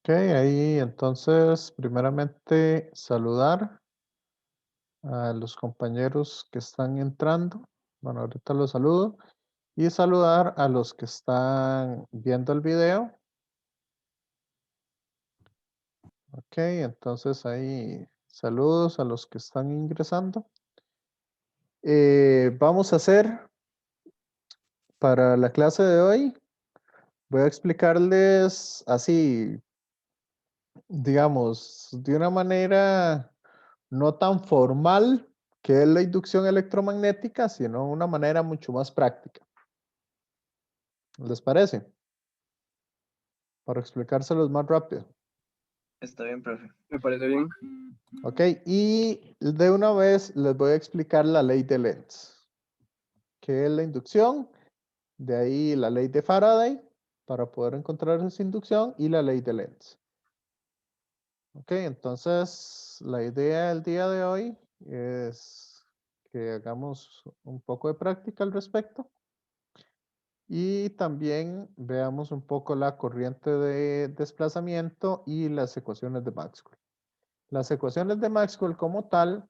Ok, ahí entonces, primeramente saludar a los compañeros que están entrando. Bueno, ahorita los saludo. Y saludar a los que están viendo el video. Ok, entonces ahí saludos a los que están ingresando. Vamos a hacer para la clase de hoy, voy a explicarles así, digamos, de una manera no tan formal que es la inducción electromagnética, sino una manera mucho más práctica. ¿Les parece? Para explicárselos más rápido. Está bien, profe. Me parece bien. Ok, y de una vez les voy a explicar la ley de Lenz, que es la inducción, de ahí la ley de Faraday, para poder encontrar esa inducción, y la ley de Lenz. Ok, entonces la idea del día de hoy es que hagamos un poco de práctica al respecto y también veamos un poco la corriente de desplazamiento y las ecuaciones de Maxwell. Las ecuaciones de Maxwell como tal,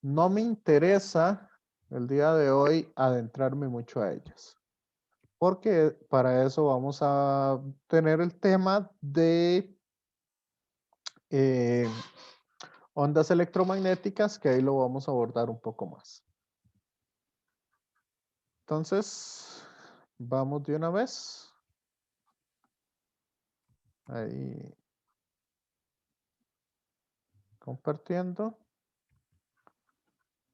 no me interesa el día de hoy adentrarme mucho a ellas, porque para eso vamos a tener el tema de eh, ondas electromagnéticas, que ahí lo vamos a abordar un poco más. Entonces, vamos de una vez. Ahí compartiendo.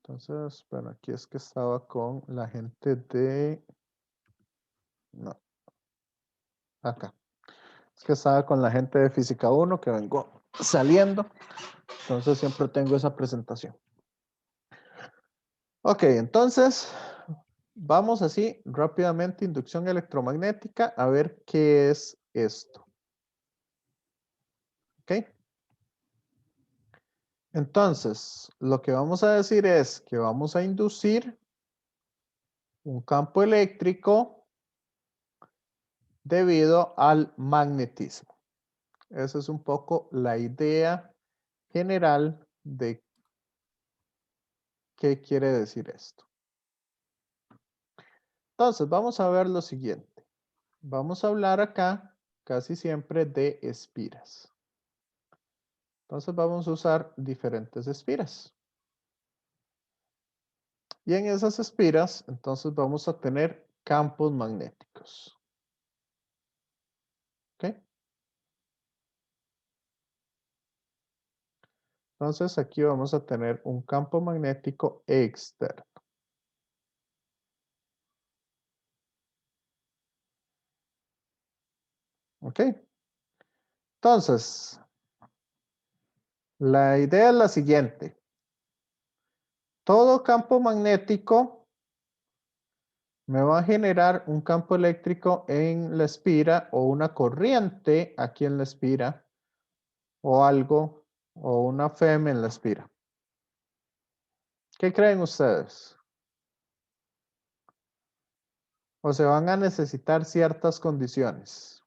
Entonces, bueno, aquí es que estaba con la gente de... No, acá. Es que estaba con la gente de Física 1 que vengo saliendo. Entonces siempre tengo esa presentación. Ok, entonces vamos así rápidamente, inducción electromagnética, a ver qué es esto. Ok. Entonces, lo que vamos a decir es que vamos a inducir un campo eléctrico debido al magnetismo. Esa es un poco la idea general de qué quiere decir esto. Entonces, vamos a ver lo siguiente. Vamos a hablar acá casi siempre de espiras. Entonces, vamos a usar diferentes espiras. Y en esas espiras, entonces vamos a tener campos magnéticos. ¿Ok? Entonces, aquí vamos a tener un campo magnético externo. ¿Ok? Entonces, la idea es la siguiente. Todo campo magnético me va a generar un campo eléctrico en la espira o una corriente aquí en la espira o algo o una FEM en la espira. ¿Qué creen ustedes? O se van a necesitar ciertas condiciones.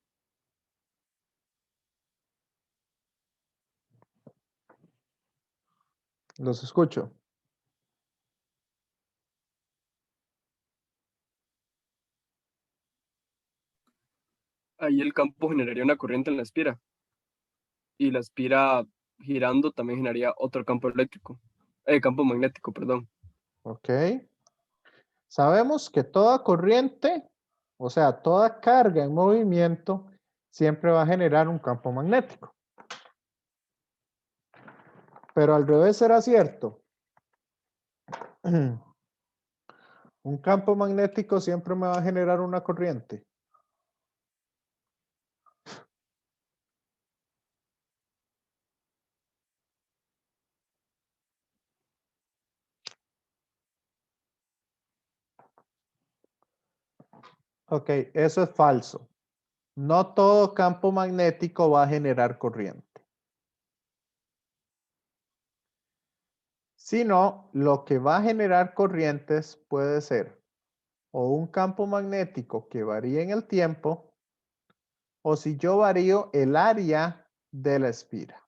Los escucho. Ahí el campo generaría una corriente en la espira. Y la espira girando también generaría otro campo eléctrico. Campo magnético, perdón. Ok. Sabemos que toda corriente, o sea, toda carga en movimiento, siempre va a generar un campo magnético. Pero al revés será cierto. Un campo magnético siempre me va a generar una corriente. Ok, eso es falso. No todo campo magnético va a generar corriente. Sino lo que va a generar corrientes puede ser o un campo magnético que varíe en el tiempo, o si yo varío el área de la espira.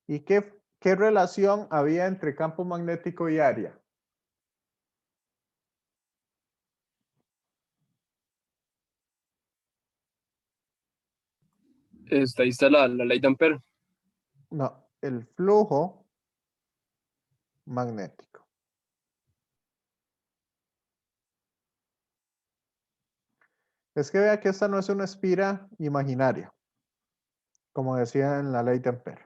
¿Y qué relación había entre campo magnético y área? Ahí está la ley de Ampere. No, el flujo magnético. Es que vea que esta no es una espira imaginaria, como decía en la ley de Ampere.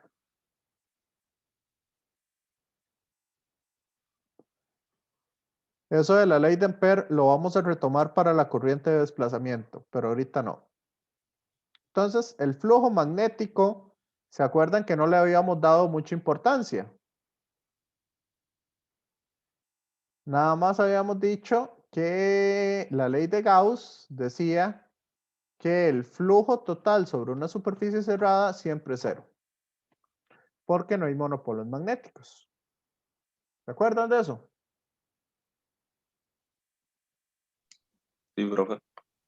Eso de la ley de Ampere lo vamos a retomar para la corriente de desplazamiento, pero ahorita no. Entonces, el flujo magnético, ¿se acuerdan que no le habíamos dado mucha importancia? Nada más habíamos dicho que la ley de Gauss decía que el flujo total sobre una superficie cerrada siempre es cero, porque no hay monopolos magnéticos. ¿Se acuerdan de eso? Sí, profe.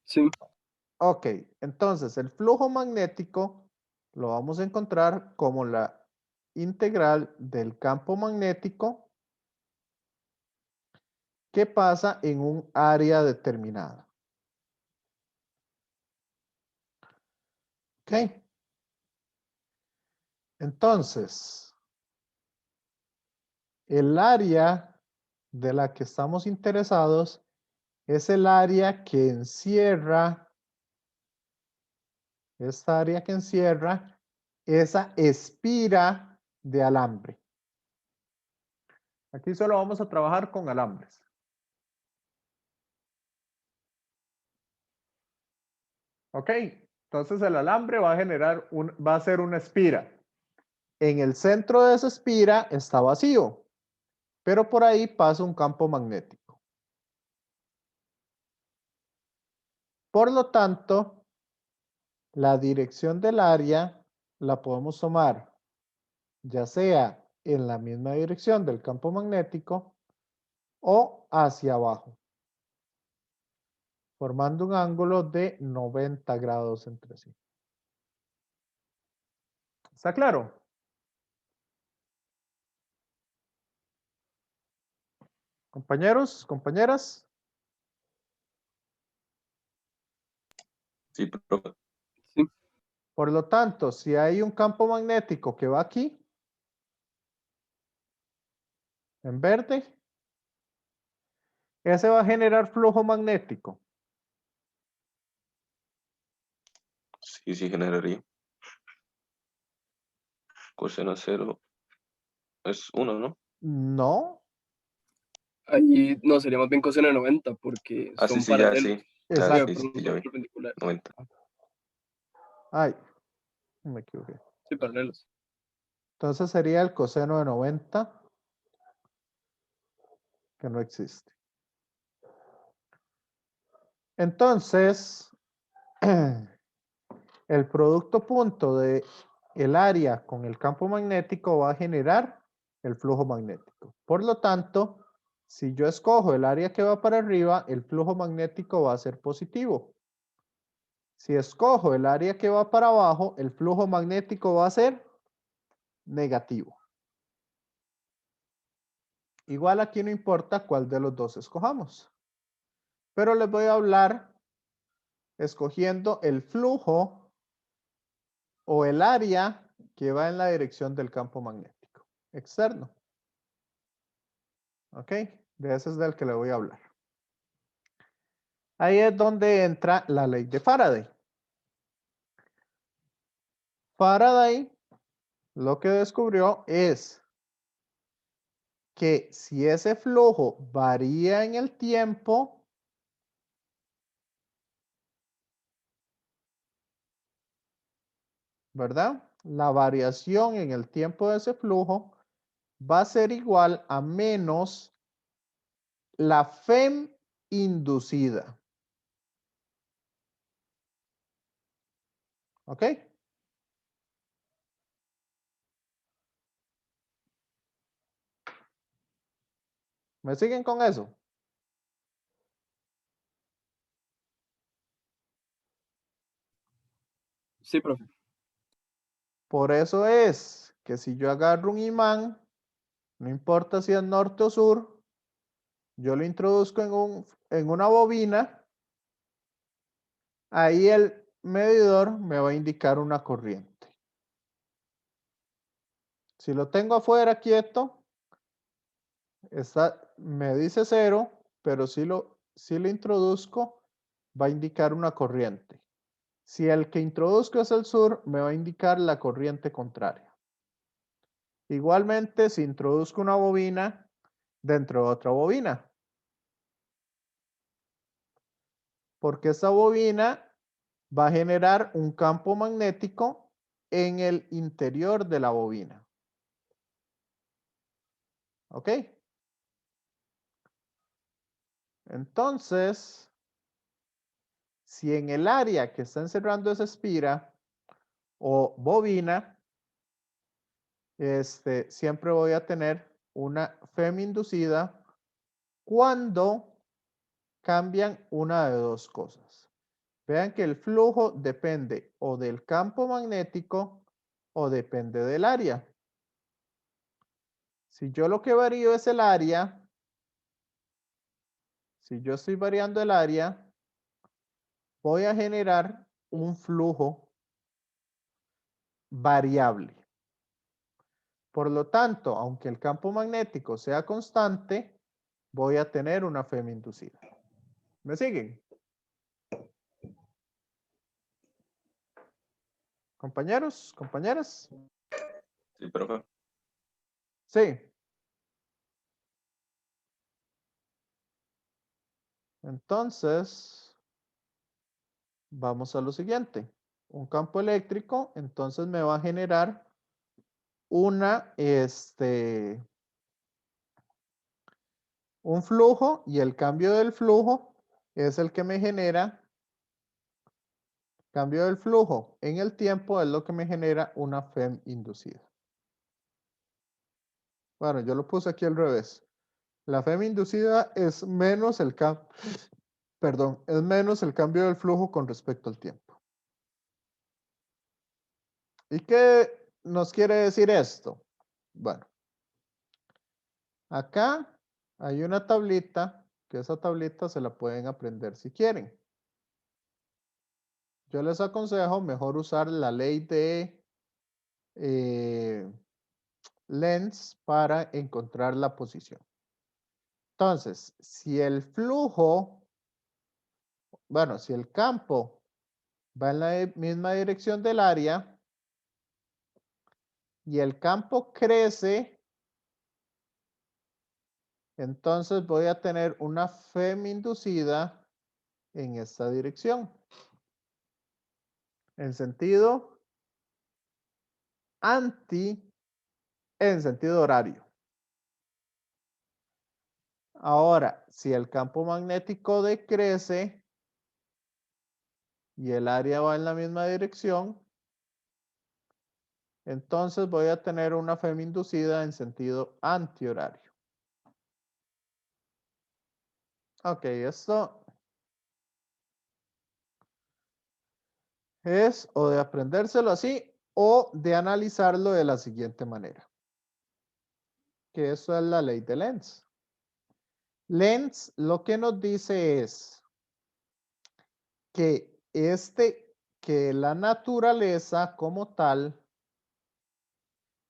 Sí. Ok, entonces el flujo magnético lo vamos a encontrar como la integral del campo magnético que pasa en un área determinada. Ok. Entonces, el área de la que estamos interesados es el área que encierra, esta área que encierra esa espira de alambre. Aquí solo vamos a trabajar con alambres. Ok, entonces el alambre va a generar va a ser una espira. En el centro de esa espira está vacío, pero por ahí pasa un campo magnético. Por lo tanto, la dirección del área la podemos tomar ya sea en la misma dirección del campo magnético o hacia abajo, formando un ángulo de 90 grados entre sí. ¿Está claro? Compañeros, compañeras. Sí, profe. Sí. Por lo tanto, si hay un campo magnético que va aquí, en verde, ese va a generar flujo magnético. Sí, sí generaría. Coseno cero es 1, ¿no? No, Ahí no, sería más bien coseno de 90 porque Ah, sí, son sí, ya, paralelos. sí. Ya, Digo, sí, exacto. sí, ya vi. perpendiculares. 90. Ay, me equivoqué. Sí, paralelos. Entonces sería el coseno de 90, que no existe. Entonces, el producto punto de el área con el campo magnético va a generar el flujo magnético. Por lo tanto, si yo escojo el área que va para arriba, el flujo magnético va a ser positivo. Si escojo el área que va para abajo, el flujo magnético va a ser negativo. Igual aquí no importa cuál de los dos escojamos. Pero les voy a hablar escogiendo el flujo o el área que va en la dirección del campo magnético externo. ¿Ok? De ese es del que le voy a hablar. Ahí es donde entra la ley de Faraday. Faraday lo que descubrió es que si ese flujo varía en el tiempo, ¿verdad? La variación en el tiempo de ese flujo va a ser igual a menos la FEM inducida. ¿Ok? ¿Me siguen con eso? Sí, profe. Por eso es que si yo agarro un imán, no importa si es norte o sur, yo lo introduzco en una bobina, ahí el medidor me va a indicar una corriente. Si lo tengo afuera quieto, me dice 0, pero si lo introduzco, va a indicar una corriente. Si el que introduzco es el sur, me va a indicar la corriente contraria. Igualmente, si introduzco una bobina dentro de otra bobina, porque esta bobina va a generar un campo magnético en el interior de la bobina. ¿Ok? Entonces, si en el área que está encerrando esa espira o bobina, siempre voy a tener una FEM inducida cuando cambian una de dos cosas. Vean que el flujo depende o del campo magnético o depende del área. Si yo lo que varío es el área, si yo estoy variando el área, voy a generar un flujo variable. Por lo tanto, aunque el campo magnético sea constante, voy a tener una FEM inducida. ¿Me siguen? Compañeros, compañeras. Sí, profe. Sí. Entonces, vamos a lo siguiente. Un campo eléctrico, entonces me va a generar un flujo, y el cambio del flujo es el que me genera, cambio del flujo en el tiempo es lo que me genera una FEM inducida. Bueno, yo lo puse aquí al revés. La FEM inducida es menos el es menos el cambio del flujo con respecto al tiempo. ¿Y qué nos quiere decir esto? Bueno, acá hay una tablita, que esa tablita se la pueden aprender si quieren. Yo les aconsejo mejor usar la ley de Lenz para encontrar la posición. Entonces, si el flujo, bueno, si el campo va en la misma dirección del área y el campo crece, entonces voy a tener una FEM inducida en esta dirección. En sentido en sentido horario. Ahora, si el campo magnético decrece y el área va en la misma dirección, entonces voy a tener una FEM inducida en sentido antihorario. Ok, esto es o de aprendérselo así o de analizarlo de la siguiente manera. Que eso es la ley de Lenz. Lenz lo que nos dice es que que la naturaleza como tal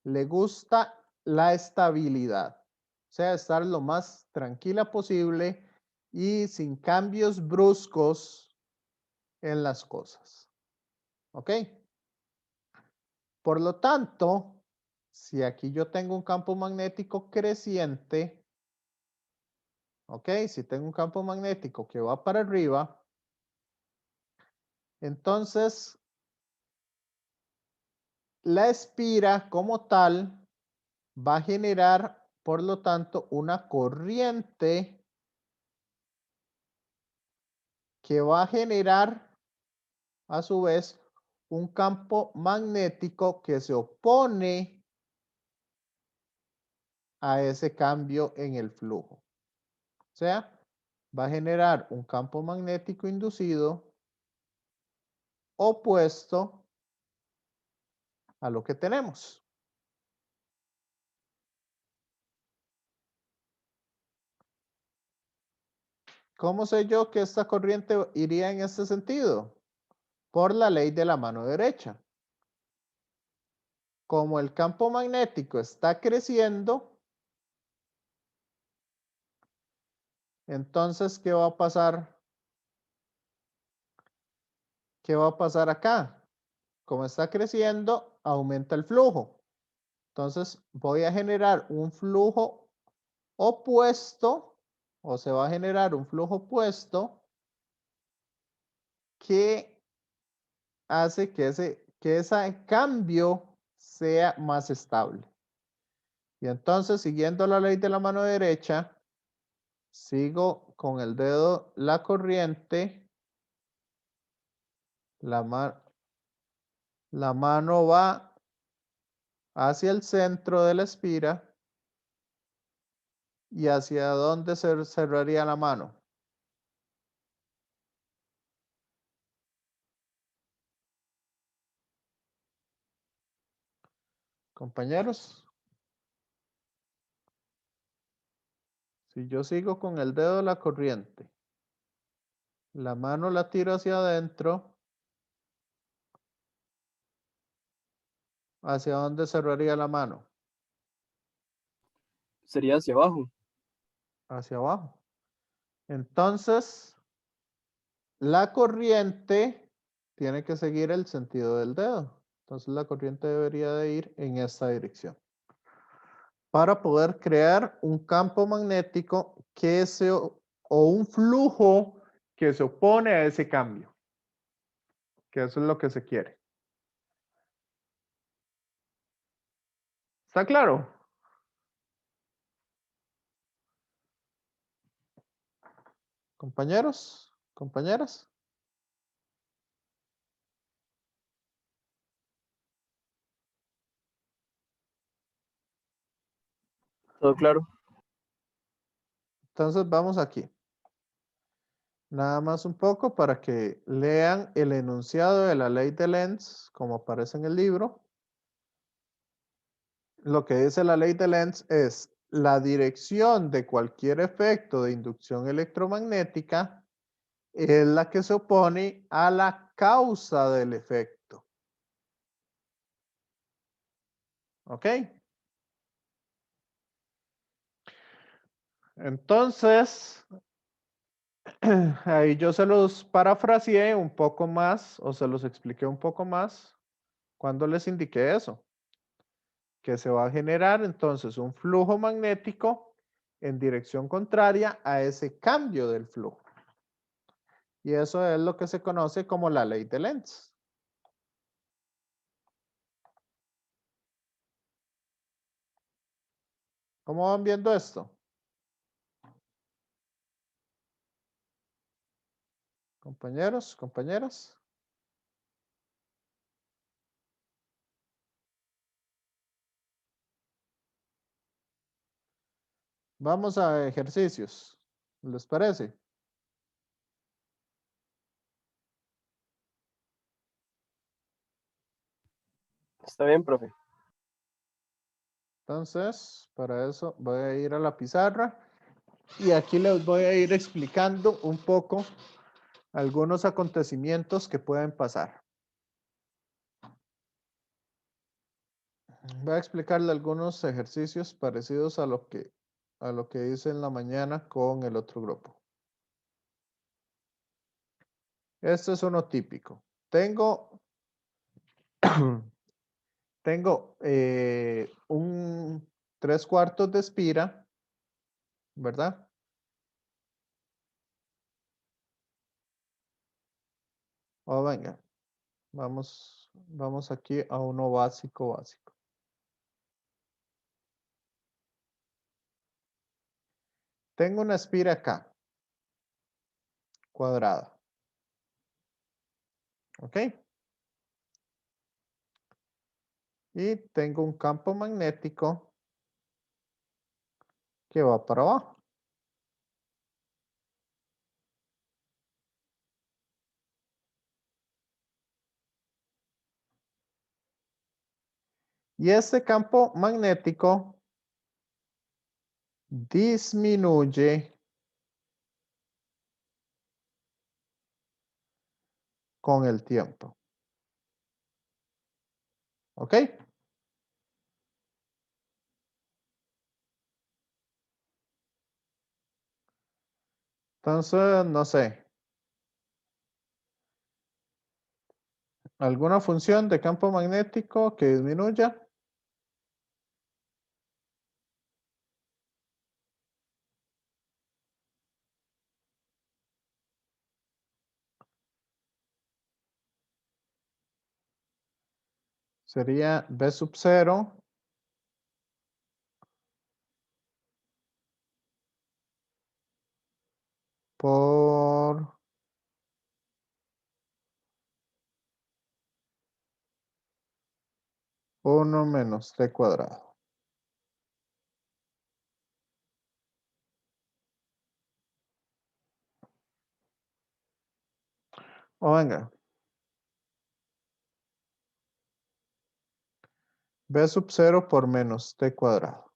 le gusta la estabilidad, o sea, estar lo más tranquila posible y sin cambios bruscos en las cosas. ¿Ok? Por lo tanto, si aquí yo tengo un campo magnético creciente, ¿ok? Si tengo un campo magnético que va para arriba, entonces la espira como tal va a generar, por lo tanto, una corriente que va a generar, a su vez, un campo magnético que se opone a ese cambio en el flujo. O sea, va a generar un campo magnético inducido opuesto a lo que tenemos. ¿Cómo sé yo que esta corriente iría en este sentido? Por la ley de la mano derecha. Como el campo magnético está creciendo, entonces, ¿qué va a pasar? ¿Qué va a pasar acá? Como está creciendo, aumenta el flujo. Entonces, voy a generar un flujo opuesto, o se va a generar un flujo opuesto que hace que ese cambio sea más estable. Y entonces, siguiendo la ley de la mano derecha, sigo con el dedo la corriente, la mano va hacia el centro de la espira y hacia dónde se cerraría la mano. Compañeros, si yo sigo con el dedo de la corriente, la mano la tiro hacia adentro, ¿hacia dónde cerraría la mano? Sería hacia abajo. Hacia abajo. Entonces, la corriente tiene que seguir el sentido del dedo. Entonces, la corriente debería de ir en esta dirección para poder crear un campo magnético o un flujo que se opone a ese cambio, que eso es lo que se quiere. ¿Está claro? Compañeros, compañeras. ¿Todo claro? Entonces vamos aquí. Nada más un poco para que lean el enunciado de la ley de Lenz, como aparece en el libro. Lo que dice la ley de Lenz es la dirección de cualquier efecto de inducción electromagnética es la que se opone a la causa del efecto. ¿Ok? Entonces, ahí yo se los parafraseé un poco más o se los expliqué un poco más cuando les indiqué eso, que se va a generar entonces un flujo magnético en dirección contraria a ese cambio del flujo. Y eso es lo que se conoce como la ley de Lenz. ¿Cómo van viendo esto? Compañeros, compañeras. Vamos a ejercicios. ¿Les parece? Está bien, profe. Entonces, para eso voy a ir a la pizarra y aquí les voy a ir explicando un poco algunos acontecimientos que pueden pasar. Voy a explicarle algunos ejercicios parecidos a lo que hice en la mañana con el otro grupo. Este es uno típico. Tengo un 3/4 de espira, ¿verdad? Oh, venga, vamos aquí a uno básico. Tengo una espira acá, cuadrada. ¿Ok? Y tengo un campo magnético que va para abajo. Y este campo magnético disminuye con el tiempo. ¿Ok? Entonces, no sé. ¿Alguna función de campo magnético que disminuya? Sería B sub 0 por 1 menos T cuadrado. O venga. B sub 0 por menos T cuadrado.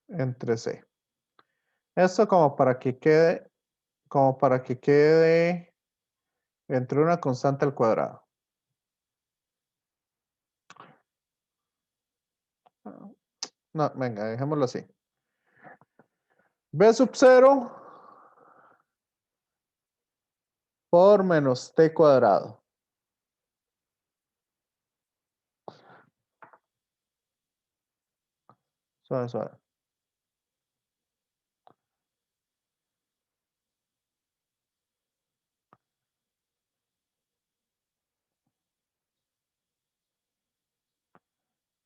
Entre C. Esto como para que quede entre una constante al cuadrado. No, venga, dejémoslo así. B sub 0 por menos T cuadrado. Suave, suave.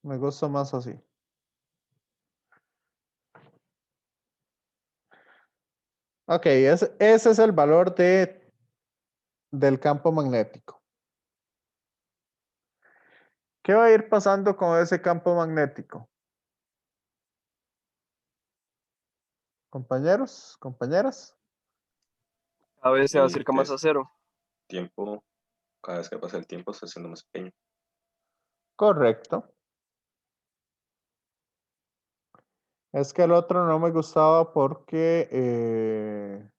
Me gusta más así. Ok, ese es el valor del campo magnético. ¿Qué va a ir pasando con ese campo magnético? Compañeros, compañeras. Cada vez se Y acerca más a cero. tiempo, cada vez que pasa el tiempo está siendo más pequeño. Correcto. Es que el otro no me gustaba porque,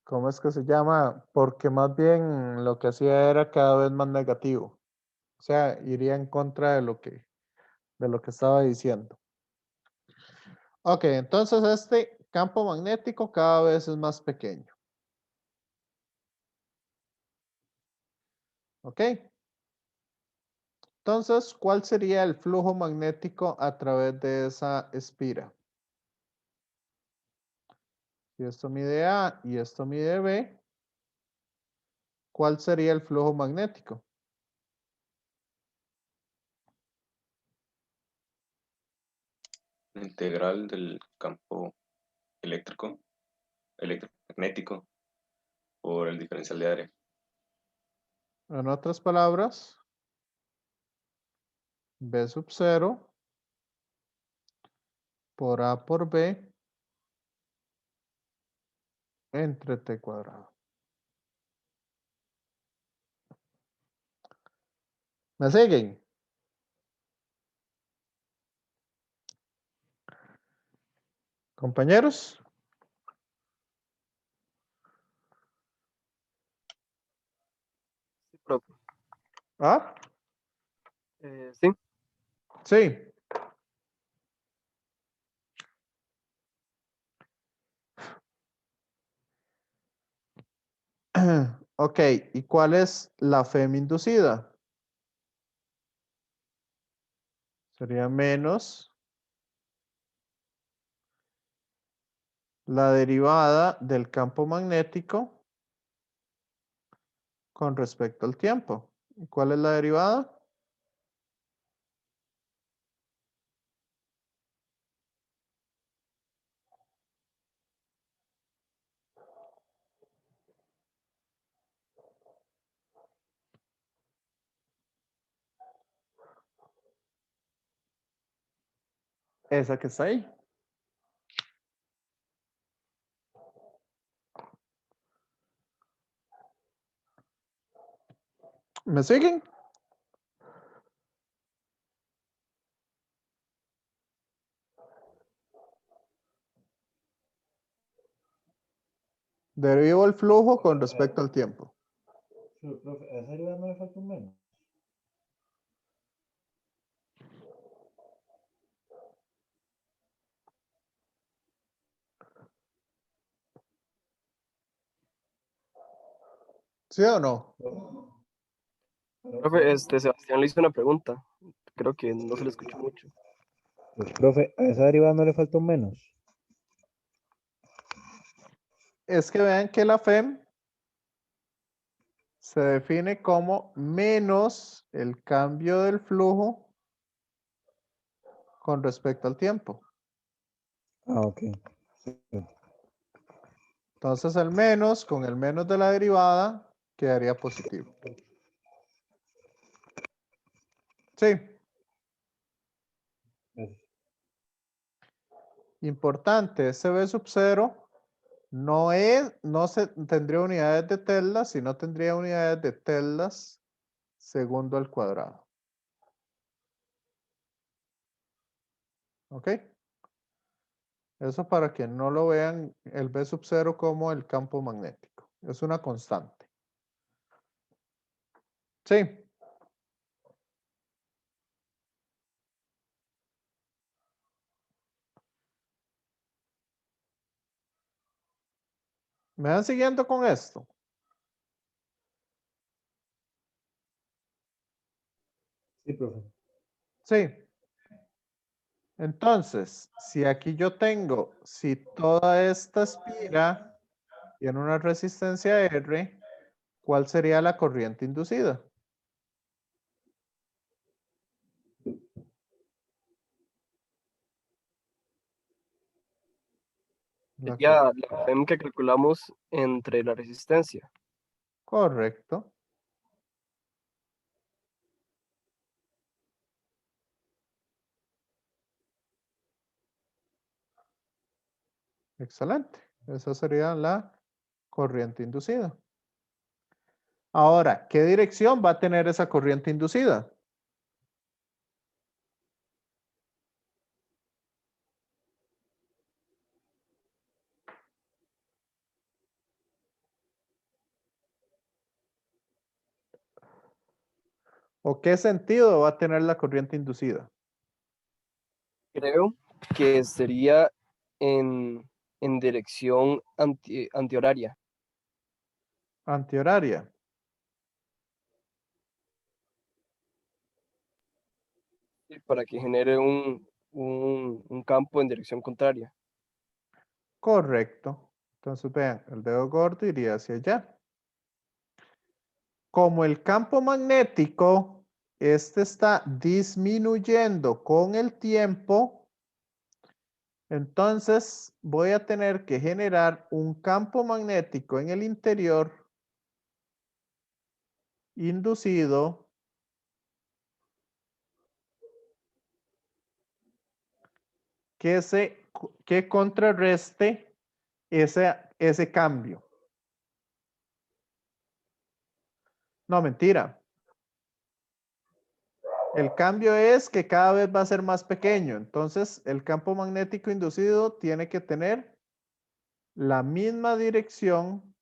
¿cómo es que se llama? Porque más bien lo que hacía era cada vez más negativo. O sea, iría en contra de lo que estaba diciendo. Ok, entonces este campo magnético cada vez es más pequeño. Ok. Entonces, ¿cuál sería el flujo magnético a través de esa espira? Si esto mide A y esto mide B, ¿cuál sería el flujo magnético? La integral del campo electromagnético, por el diferencial de área. En otras palabras, B sub 0 por A por B entre T cuadrado. ¿Me siguen? Compañeros. Sí, profe. ¿Ah? Sí. Sí. Ok, ¿y cuál es la FEM inducida? Sería menos la derivada del campo magnético con respecto al tiempo. ¿Y cuál es la derivada? Esa que está ahí. ¿Me siguen? Derivo el flujo con respecto al tiempo. Sí, profe, a esa derivada no le falta un menos. ¿Sí o no? Profe, Sebastián le hizo una pregunta. Creo que no se le escuchó mucho. Pues, profe, a esa derivada no le falta un menos. Es que vean que la FEM se define como menos el cambio del flujo con respecto al tiempo. Ah, ok. Entonces el menos con el menos de la derivada quedaría positivo. Sí, Gracias. importante, ese B sub 0 no se tendría unidades de Teslas, sino tendría unidades de Teslas segundo al cuadrado. ¿Ok? Eso para que no lo vean el B sub 0 como el campo magnético. Es una constante. Sí. ¿Me van siguiendo con esto? Sí, profe. Sí. Entonces, si aquí yo tengo, si toda esta espira tiene una resistencia R, ¿cuál sería la corriente inducida? La Sería la FEM que calculamos entre la resistencia. Correcto. Excelente. Esa sería la corriente inducida. Ahora, ¿qué dirección va a tener esa corriente inducida? ¿O qué sentido va a tener la corriente inducida? Creo que sería en dirección antihoraria. Antihoraria. Para que genere un campo en dirección contraria. Correcto. Entonces, vean, el dedo gordo iría hacia allá. Como el campo magnético, este está disminuyendo con el tiempo, entonces voy a tener que generar un campo magnético en el interior inducido que contrarreste ese cambio. No, mentira. El cambio es que cada vez va a ser más pequeño. Entonces, el campo magnético inducido tiene que tener la misma dirección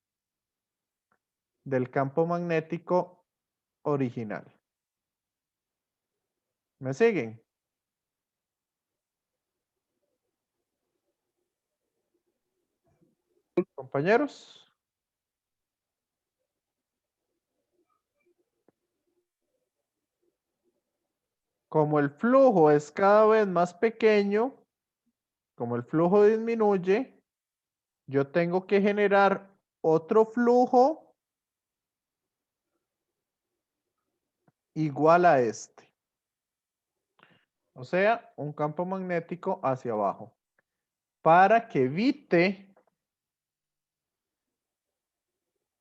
del campo magnético original. ¿Me siguen? Compañeros. Como el flujo es cada vez más pequeño, como el flujo disminuye, yo tengo que generar otro flujo igual a este. O sea, un campo magnético hacia abajo. Para que evite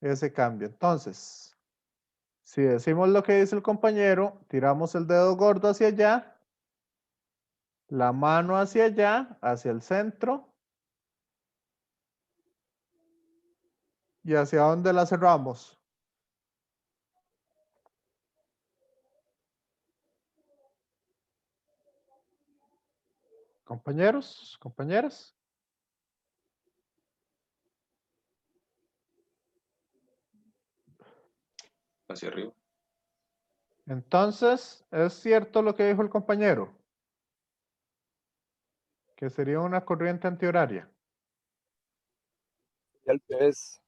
ese cambio. Entonces, si decimos lo que dice el compañero, tiramos el dedo gordo hacia allá, la mano hacia allá, hacia el centro. ¿Y hacia dónde la cerramos? Compañeros, compañeras. Hacia arriba. Entonces, ¿es cierto lo que dijo el compañero? Que sería una corriente antihoraria. Y al revés.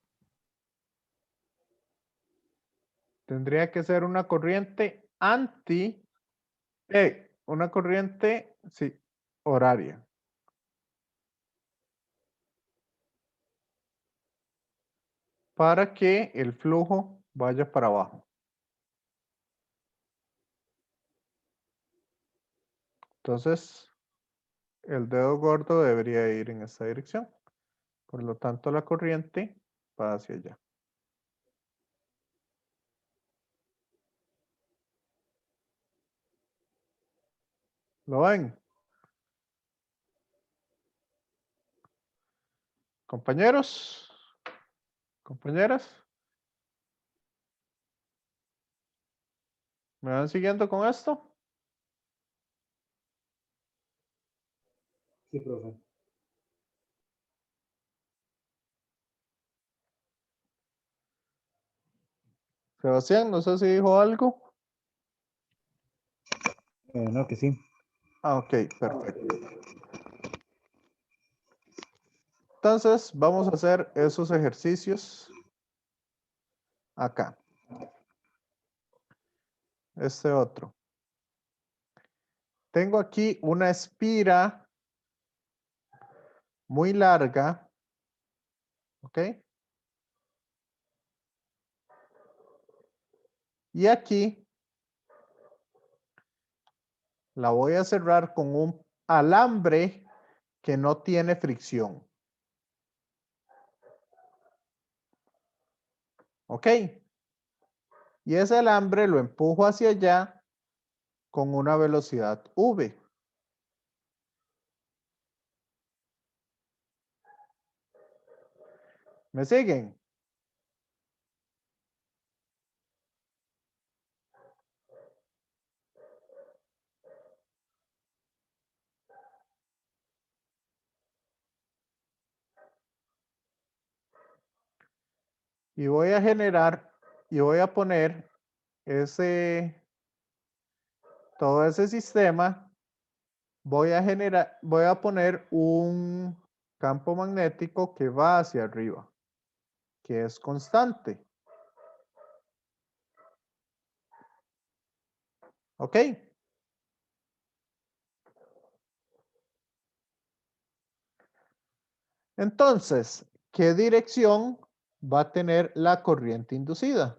Tendría que ser una corriente una corriente, sí, horaria. Para que el flujo vaya para abajo. Entonces, el dedo gordo debería ir en esta dirección. Por lo tanto, la corriente va hacia allá. ¿Lo ven? Compañeros, compañeras, ¿me van siguiendo con esto? Sí, profe. Sebastián, no sé si dijo algo. No, que sí. Ah, ok, perfecto. Entonces, vamos a hacer esos ejercicios acá. Este otro. Tengo aquí una espira muy larga. ¿Ok? Y aquí la voy a cerrar con un alambre que no tiene fricción. ¿Ok? Y ese alambre lo empujo hacia allá con una velocidad v. ¿Me siguen? Y voy a generar y voy a poner todo ese sistema. Voy a poner un campo magnético que va hacia arriba, que es constante. ¿Ok? Entonces, ¿qué dirección va a tener la corriente inducida?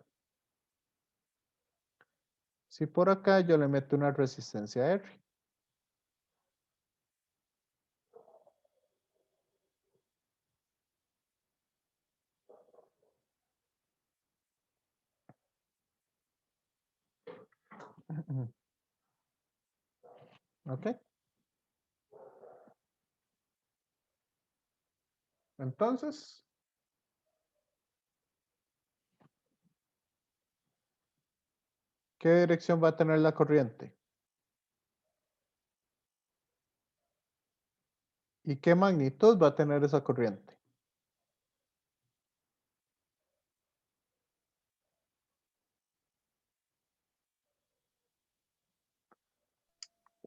Si por acá yo le meto una resistencia R. ¿Ok? Entonces, ¿qué dirección va a tener la corriente? ¿Y qué magnitud va a tener esa corriente?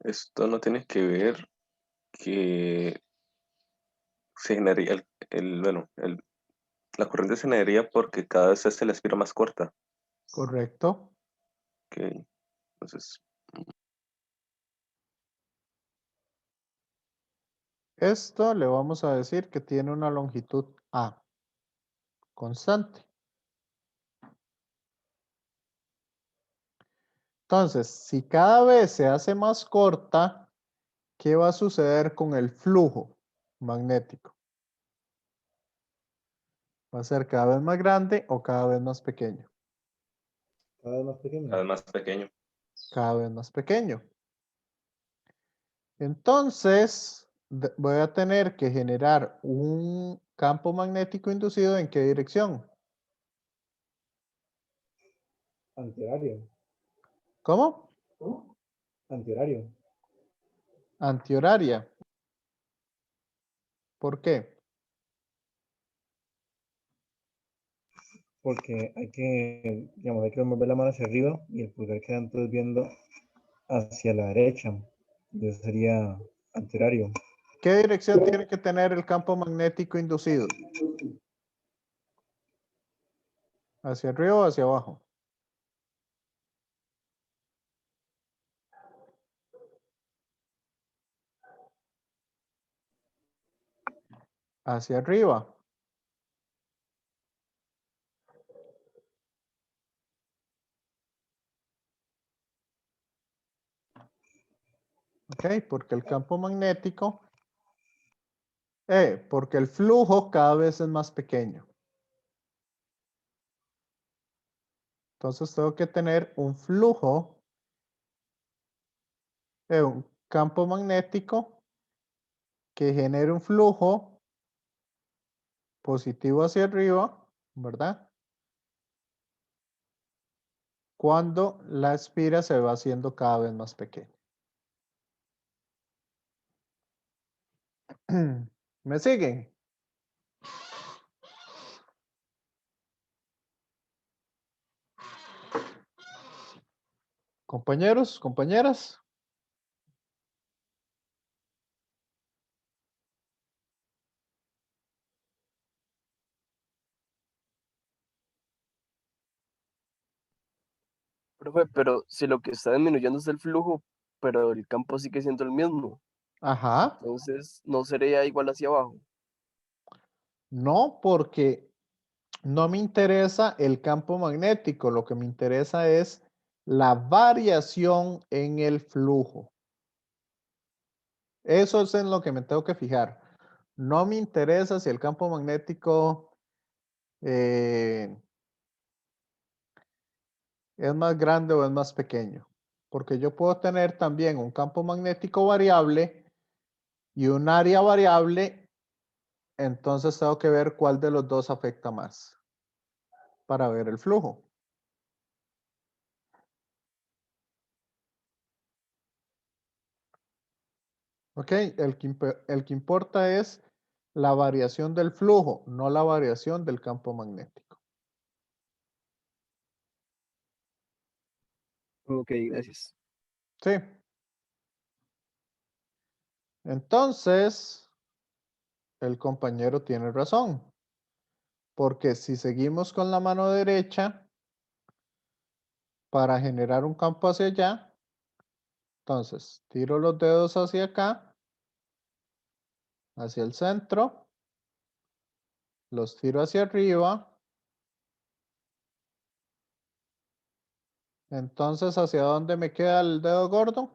Esto no tiene que ver que se generaría la corriente se generaría porque cada vez se hace la espira más corta. Correcto. Ok, entonces, Esto le vamos a decir que tiene una longitud A, constante. Entonces, si cada vez se hace más corta, ¿qué va a suceder con el flujo magnético? ¿Va a ser cada vez más grande o cada vez más pequeño? Cada vez más pequeño. cada vez más pequeño. Cada vez más pequeño. Entonces, voy a tener que generar un campo magnético inducido ¿en qué dirección? Antihorario. ¿Cómo? Antihorario. Antihoraria. ¿Por qué? Porque digamos, hay que mover la mano hacia arriba y el pulgar queda entonces viendo hacia la derecha. Y eso sería antihorario. ¿Qué dirección tiene que tener el campo magnético inducido? ¿Hacia arriba o hacia abajo? Hacia arriba. ¿Ok? Porque el campo magnético, porque el flujo cada vez es más pequeño. Entonces tengo que tener un flujo, un campo magnético que genere un flujo positivo hacia arriba, ¿verdad? Cuando la espira se va haciendo cada vez más pequeña. ¿Me siguen? Compañeros, compañeras. Profe, pero si lo que está disminuyendo es el flujo, pero el campo sigue siendo el mismo, Ajá. entonces no sería igual hacia abajo. No, porque no me interesa el campo magnético. Lo que me interesa es la variación en el flujo. Eso es en lo que me tengo que fijar. No me interesa si el campo magnético es más grande o es más pequeño. Porque yo puedo tener también un campo magnético variable y un área variable. Entonces tengo que ver cuál de los dos afecta más para ver el flujo. ¿Ok? El que importa es la variación del flujo, no la variación del campo magnético. Ok, gracias. ¿Sí? Entonces, el compañero tiene razón. Porque si seguimos con la mano derecha, para generar un campo hacia allá, entonces tiro los dedos hacia acá, hacia el centro, los tiro hacia arriba. Entonces, ¿hacia dónde me queda el dedo gordo?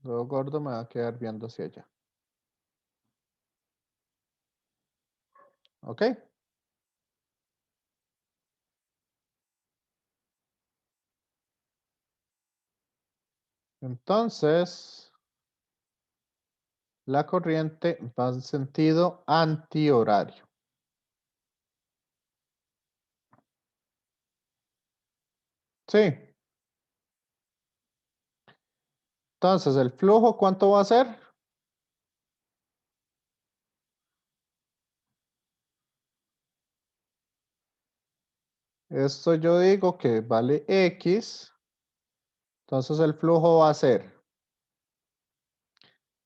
El dedo gordo me va a quedar viendo hacia allá. ¿Ok? Entonces, la corriente va en sentido antihorario. Sí. Entonces, ¿el flujo cuánto va a ser? Esto yo digo que vale X. Entonces, el flujo va a ser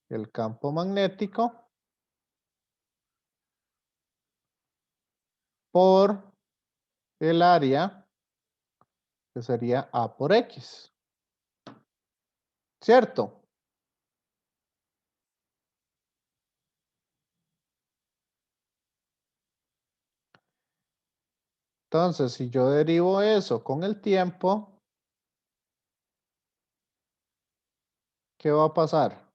el campo magnético por el área, que sería A por X. ¿Cierto? Entonces, si yo derivo eso con el tiempo, ¿qué va a pasar?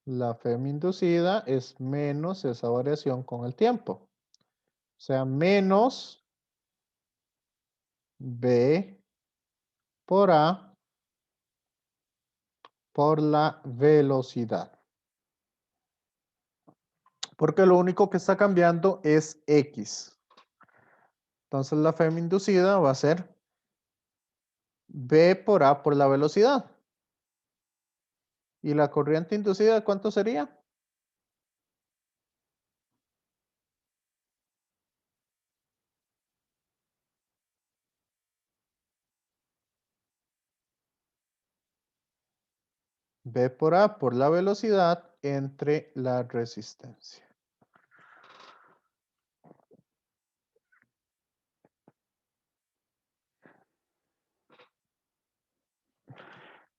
La FEM inducida es menos esa variación con el tiempo. O sea, menos B por A por la velocidad. Porque lo único que está cambiando es X. Entonces la FEM inducida va a ser B por A por la velocidad. ¿Y la corriente inducida cuánto sería? B por A por la velocidad entre la resistencia.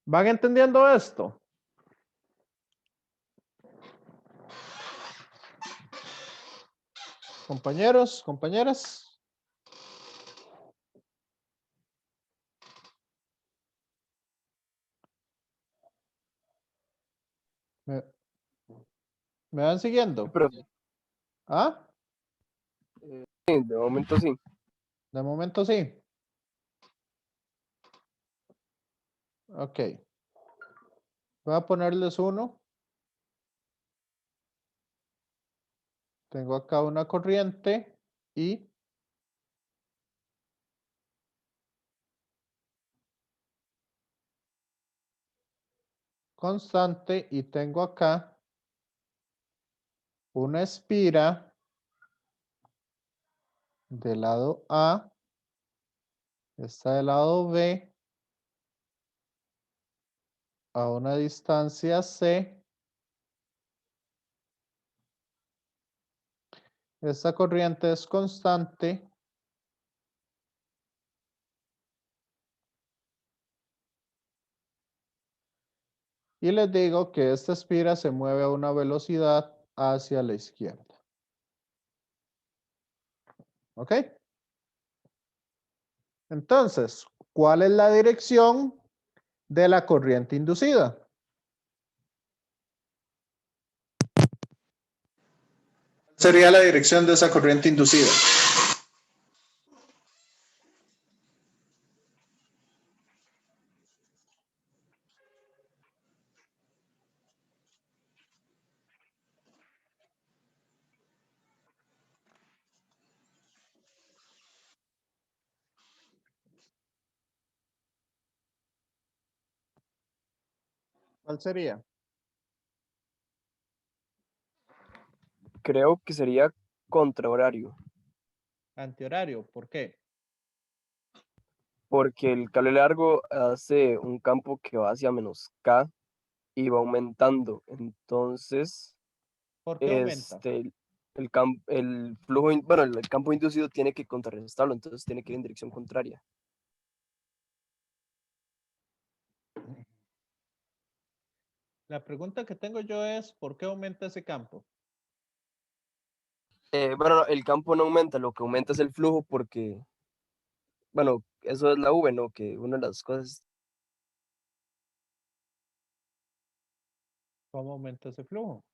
¿Van entendiendo esto? Compañeros, compañeras. ¿Me, me van siguiendo? Profe. ¿Ah? Sí, de momento sí. De momento sí. Ok. Voy a ponerles uno. Tengo acá una corriente y constante y tengo acá una espira del lado A, está del lado B a una distancia C. Esta corriente es constante. Y les digo que esta espira se mueve a una velocidad hacia la izquierda. ¿Ok? Entonces, ¿cuál es la dirección de la corriente inducida? Sería la dirección de esa corriente inducida. ¿Cuál sería? Creo que sería contrahorario, Antihorario. ¿Por qué? porque el cable largo hace un campo que va hacia menos K y va aumentando. Entonces, ¿Por qué aumenta? el flujo, bueno, el campo inducido tiene que contrarrestarlo, entonces tiene que ir en dirección contraria. La pregunta que tengo yo es, ¿por qué aumenta ese campo? Bueno, no, el campo no aumenta, lo que aumenta es el flujo porque, bueno, eso es la V, ¿no? Que una de las cosas ¿Cómo aumenta ese flujo?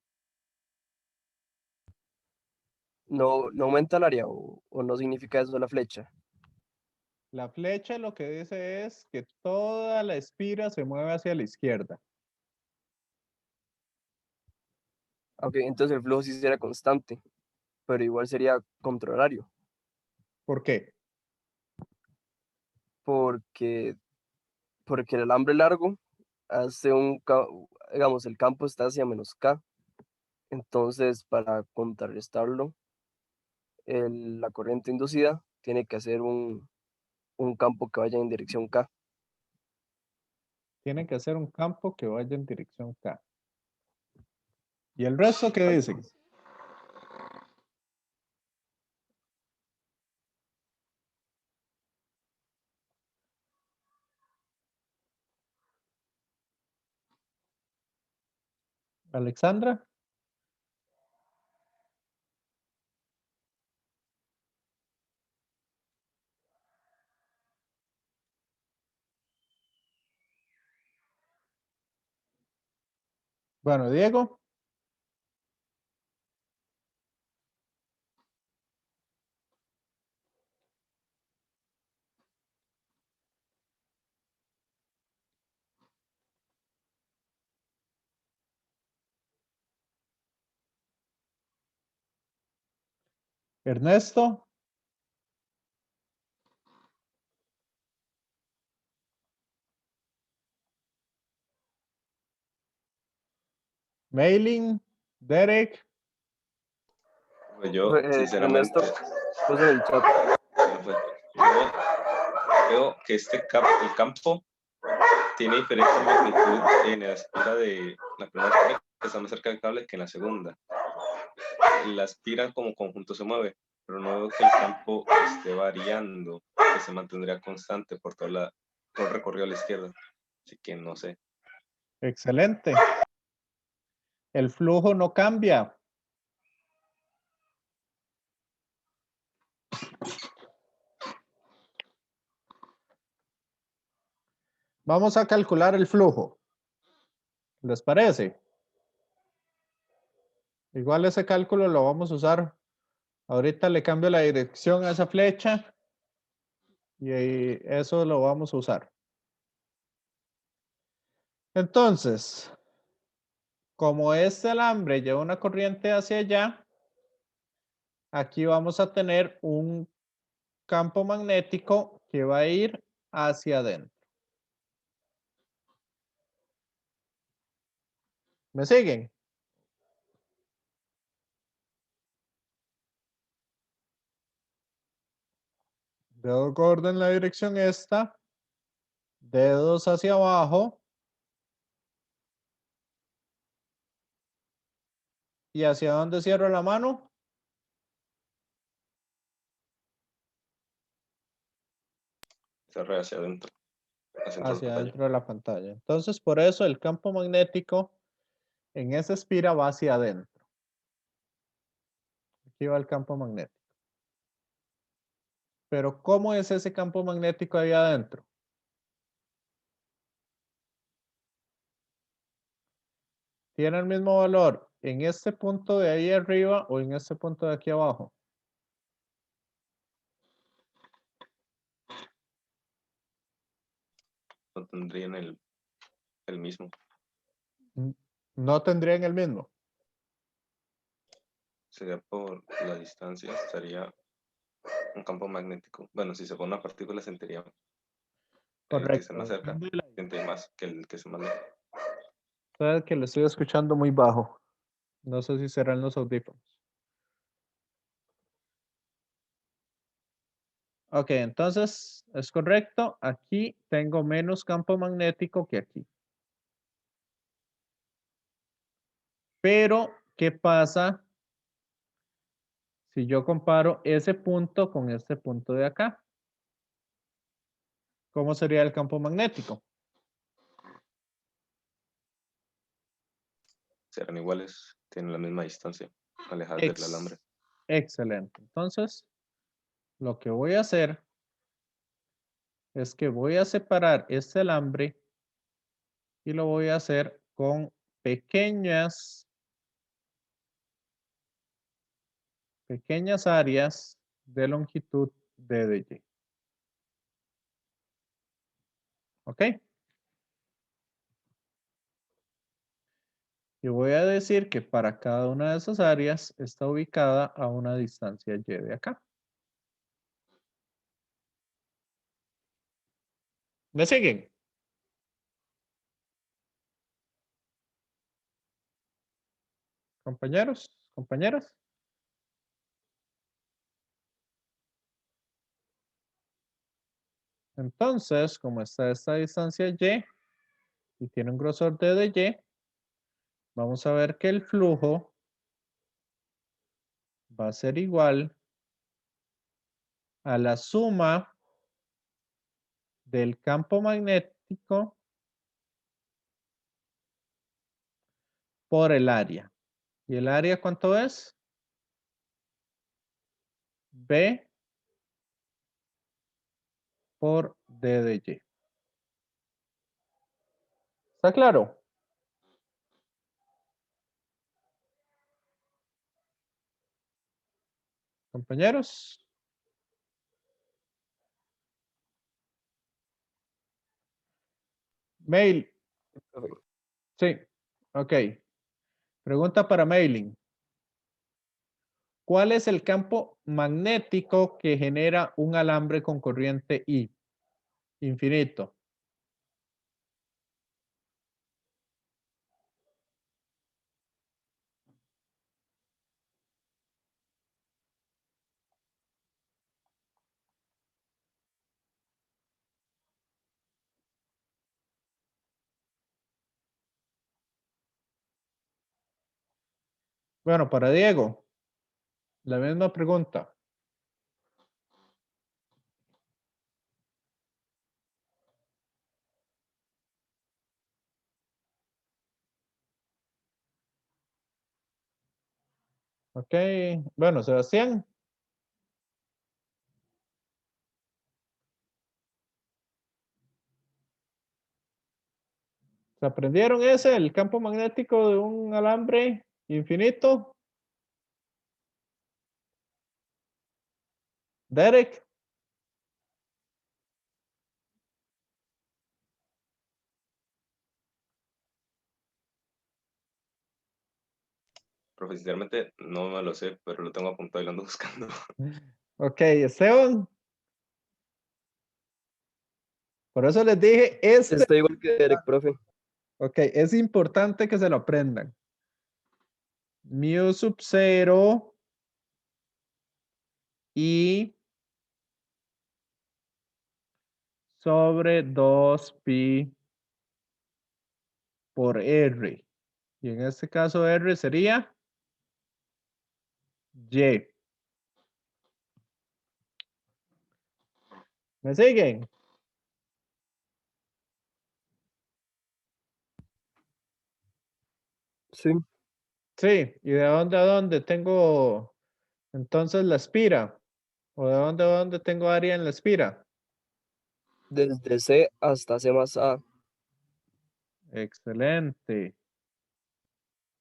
no aumenta el área o no significa eso la flecha. La flecha lo que dice es que toda la espira se mueve hacia la izquierda. Ok, entonces el flujo sí sería constante, pero igual sería contrahorario, ¿Por qué? porque, porque el alambre largo hace digamos, el campo está hacia menos K, entonces para contrarrestarlo, la corriente inducida tiene que hacer un campo que vaya en dirección K. Tienen que hacer un campo que vaya en dirección K. ¿Y el resto qué Así dicen? es. Alexandra. Bueno, Diego. Ernesto. Mailing, Derek. Pues yo, sinceramente, Ernesto puso en el chat. pues, yo veo que el campo tiene diferente magnitud en la espira de la primera espira, que está más cerca del cable, que en la segunda. La espira como conjunto se mueve, pero no veo que el campo esté variando, que se mantendría constante por todo el recorrido a la izquierda. Así que no sé. Excelente. El flujo no cambia. Vamos a calcular el flujo. ¿Les parece? Igual ese cálculo lo vamos a usar. Ahorita le cambio la dirección a esa flecha y eso lo vamos a usar. Entonces, como este alambre lleva una corriente hacia allá, aquí vamos a tener un campo magnético que va a ir hacia adentro. ¿Me siguen? Dedo gordo en la dirección esta. Dedos hacia abajo. ¿Y hacia dónde cierro la mano? Cerré hacia adentro. Hacia adentro de la pantalla. Entonces, por eso el campo magnético en esa espira va hacia adentro. Aquí va el campo magnético. Pero, ¿cómo es ese campo magnético ahí adentro? ¿Tiene el mismo valor en este punto de ahí arriba o en este punto de aquí abajo? No tendrían el mismo. No tendrían el mismo. Sería por la distancia, sería un campo magnético. Bueno, si se pone una partícula, sentiría el que esté más cerca, siente más que el que se más lejos. Sabe que lo estoy escuchando muy bajo. No sé si serán los audífonos. Ok, entonces es correcto. Aquí tengo menos campo magnético que aquí. Pero, ¿qué pasa si yo comparo ese punto con este punto de acá? ¿Cómo sería el campo magnético? Serán iguales, tienen la misma distancia, alejadas del alambre. Excelente. Entonces, lo que voy a hacer es que voy a separar este alambre y lo voy a hacer con pequeñas áreas de longitud D de Y. ¿Ok? Y voy a decir que para cada una de esas áreas está ubicada a una distancia Y de acá. ¿Me siguen? Compañeros, compañeras. Entonces, como está esta distancia Y y tiene un grosor D de Y, vamos a ver que el flujo va a ser igual a la suma del campo magnético por el área. ¿Y el área cuánto es? B por D de Y. ¿Está claro? Compañeros. Mail. Sí. Ok. Pregunta para mailing. ¿Cuál es el campo magnético que genera un alambre con corriente I? Infinito. Bueno, para Diego, la misma pregunta. Ok, bueno, Sebastián. ¿Se aprendieron ese, el campo magnético de un alambre infinito? Derek. Profesionalmente no me lo sé, pero lo tengo apuntado y lo ando buscando. Ok, Esteban. Por eso les dije, Está igual que Derek, profe. ok, es importante que se lo aprendan. Mu sub 0 y sobre 2pi por R. Y en este caso R sería Y. ¿Me siguen? Sí, Sí. ¿Y de dónde a dónde tengo entonces la espira? ¿O de dónde a dónde tengo área en la espira? desde C hasta C más A. Excelente.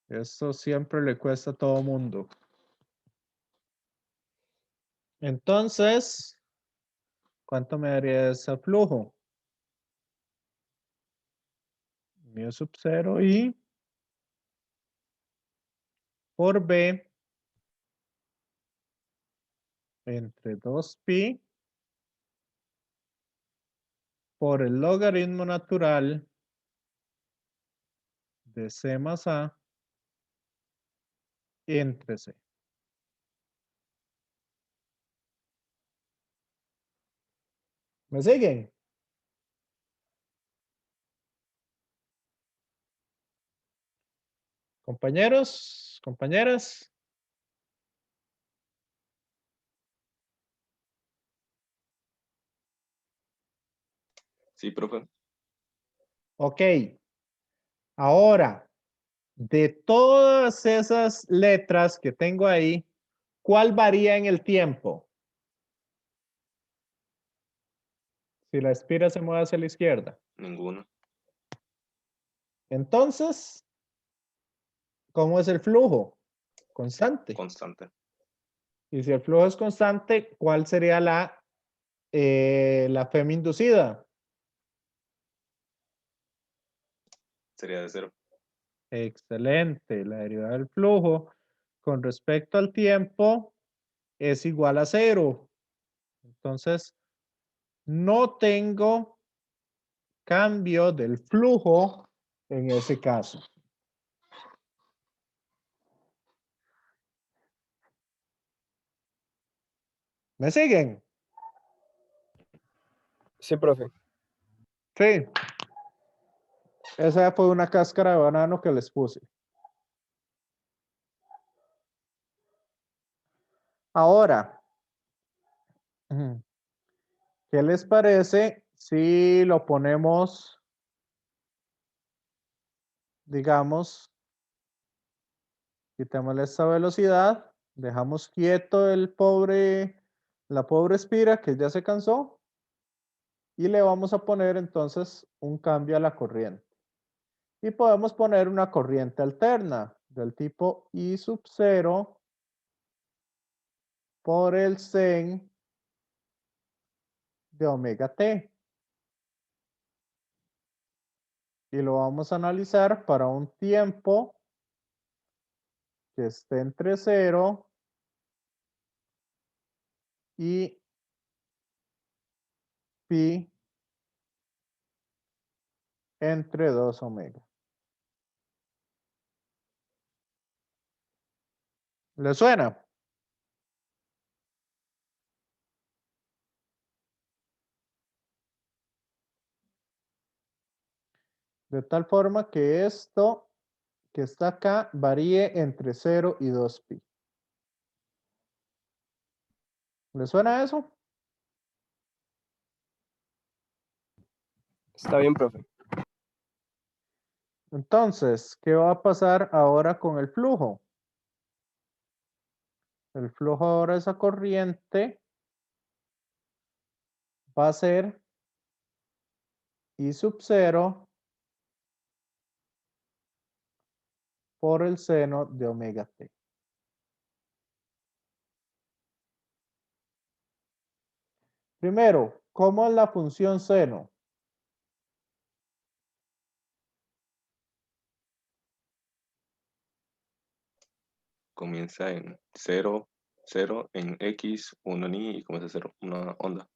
Eso siempre le cuesta a todo mundo. Entonces, ¿cuánto me daría ese flujo? Mu sub 0 y por B entre 2pi por el logaritmo natural de C más A entre C. ¿Me siguen? Compañeros, compañeras. Sí, profe. Ok. Ahora, de todas esas letras que tengo ahí, ¿cuál varía en el tiempo? Si la espira se mueve hacia la izquierda. Ninguno. Entonces, ¿cómo es el flujo? Constante. Constante. Y si el flujo es constante, ¿cuál sería la FEM inducida? Sería de 0. Excelente. La derivada del flujo con respecto al tiempo es igual a 0. Entonces, no tengo cambio del flujo en ese caso. ¿Me siguen? Sí, profe. Sí. Esa fue una cáscara de banano que les puse. Ahora, ¿qué les parece si lo ponemos, digamos, quitémosle esta velocidad, dejamos quieto la pobre espira que ya se cansó y le vamos a poner entonces un cambio a la corriente. Y podemos poner una corriente alterna del tipo I sub 0 por el sen de omega t. Y lo vamos a analizar para un tiempo que esté entre 0 y pi entre 2 omega. ¿Le suena? De tal forma que esto que está acá varíe entre 0 y 2pi. ¿Le suena eso? Está bien, profe. Entonces, ¿qué va a pasar ahora con el flujo? El flujo ahora, esa corriente, va a ser I sub 0 por el seno de omega t. Primero, ¿cómo es la función seno? Comienza en 0, 0, en X, 1 en Y y comienza a ser una onda.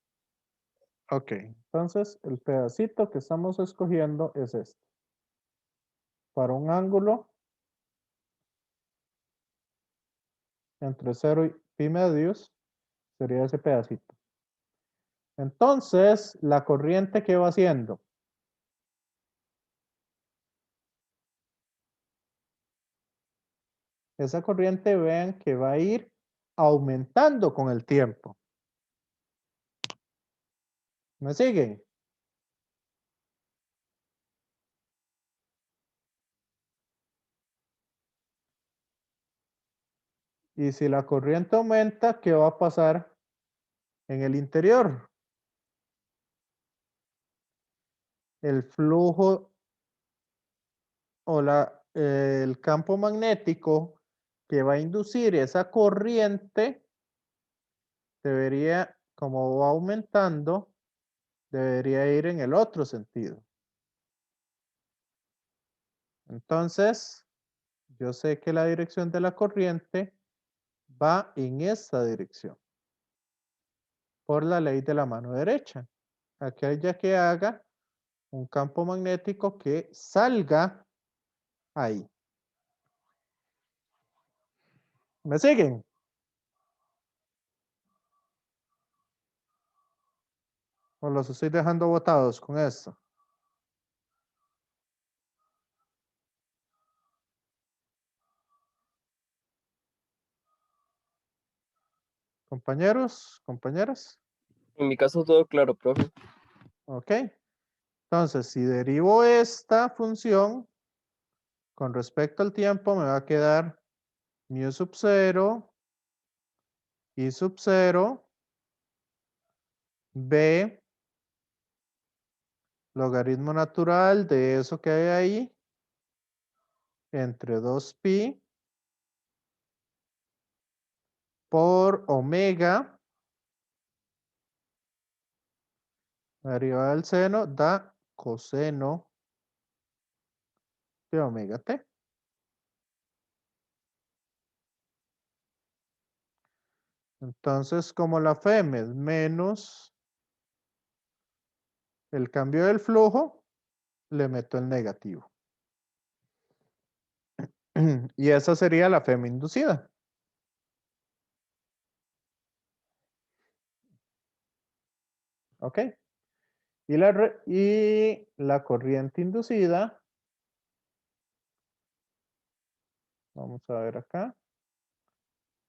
Ok, entonces el pedacito que estamos escogiendo es este. Para un ángulo entre 0 y pi medios, sería ese pedacito. Entonces, la corriente que va haciendo. Esa corriente, vean que va a ir aumentando con el tiempo. ¿Me siguen? Y si la corriente aumenta, ¿qué va a pasar en el interior? El flujo o el campo magnético que va a inducir esa corriente debería, como va aumentando, debería ir en el otro sentido. Entonces, yo sé que la dirección de la corriente va en esta dirección, por la ley de la mano derecha. Aquella que haga un campo magnético que salga ahí. ¿Me siguen? ¿O los estoy dejando botados con esto? Compañeros, compañeras. En mi caso todo claro, profe. Ok. Entonces, si derivo esta función con respecto al tiempo, me va a quedar mu sub 0, I sub 0, B, logaritmo natural de eso que hay ahí, entre 2pi por omega, la derivada del seno da coseno de omega t. Entonces, como la FEM es menos el cambio del flujo, le meto el negativo. Y esa sería la FEM inducida. ¿Ok? Y la corriente inducida, vamos a ver acá,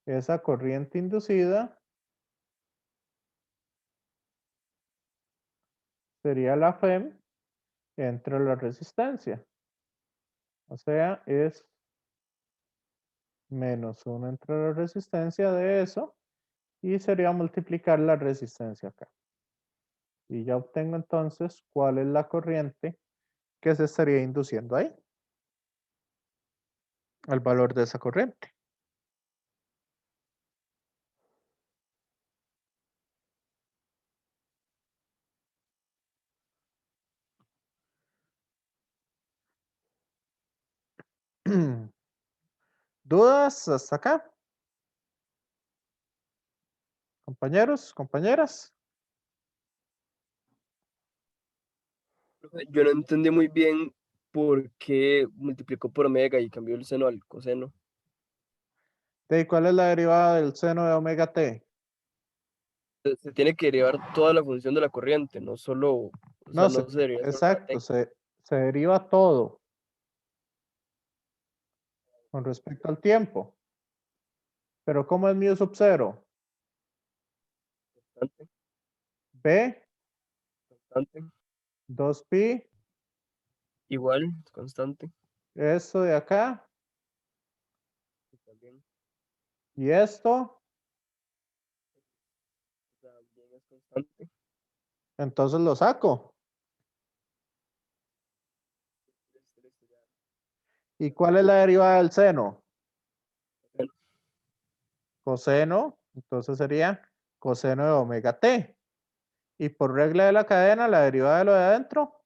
esa corriente inducida sería la FEM entre la resistencia. O sea, es menos 1 entre la resistencia de eso y sería multiplicar la resistencia acá. Y ya obtengo entonces cuál es la corriente que se estaría induciendo ahí. El valor de esa corriente. ¿Dudas hasta acá? Compañeros, compañeras. Profe, yo no entendí muy bien por qué multiplicó por omega y cambió el seno al coseno. ¿Y cuál es la derivada del seno de omega t? Se tiene que derivar toda la función de la corriente, no solo, o sea, No, no se deriva solo la exacto, t. se deriva todo. con respecto al tiempo. Pero ¿cómo es mu sub 0? Constante. B, Constante. 2pi, Igual, constante. esto de acá, También, y esto, también es constante. entonces lo saco. Listo, ya. ¿Y cuál es la derivada del seno? Coseno. Coseno, entonces sería coseno de omega t. Y por regla de la cadena, la derivada de lo de adentro.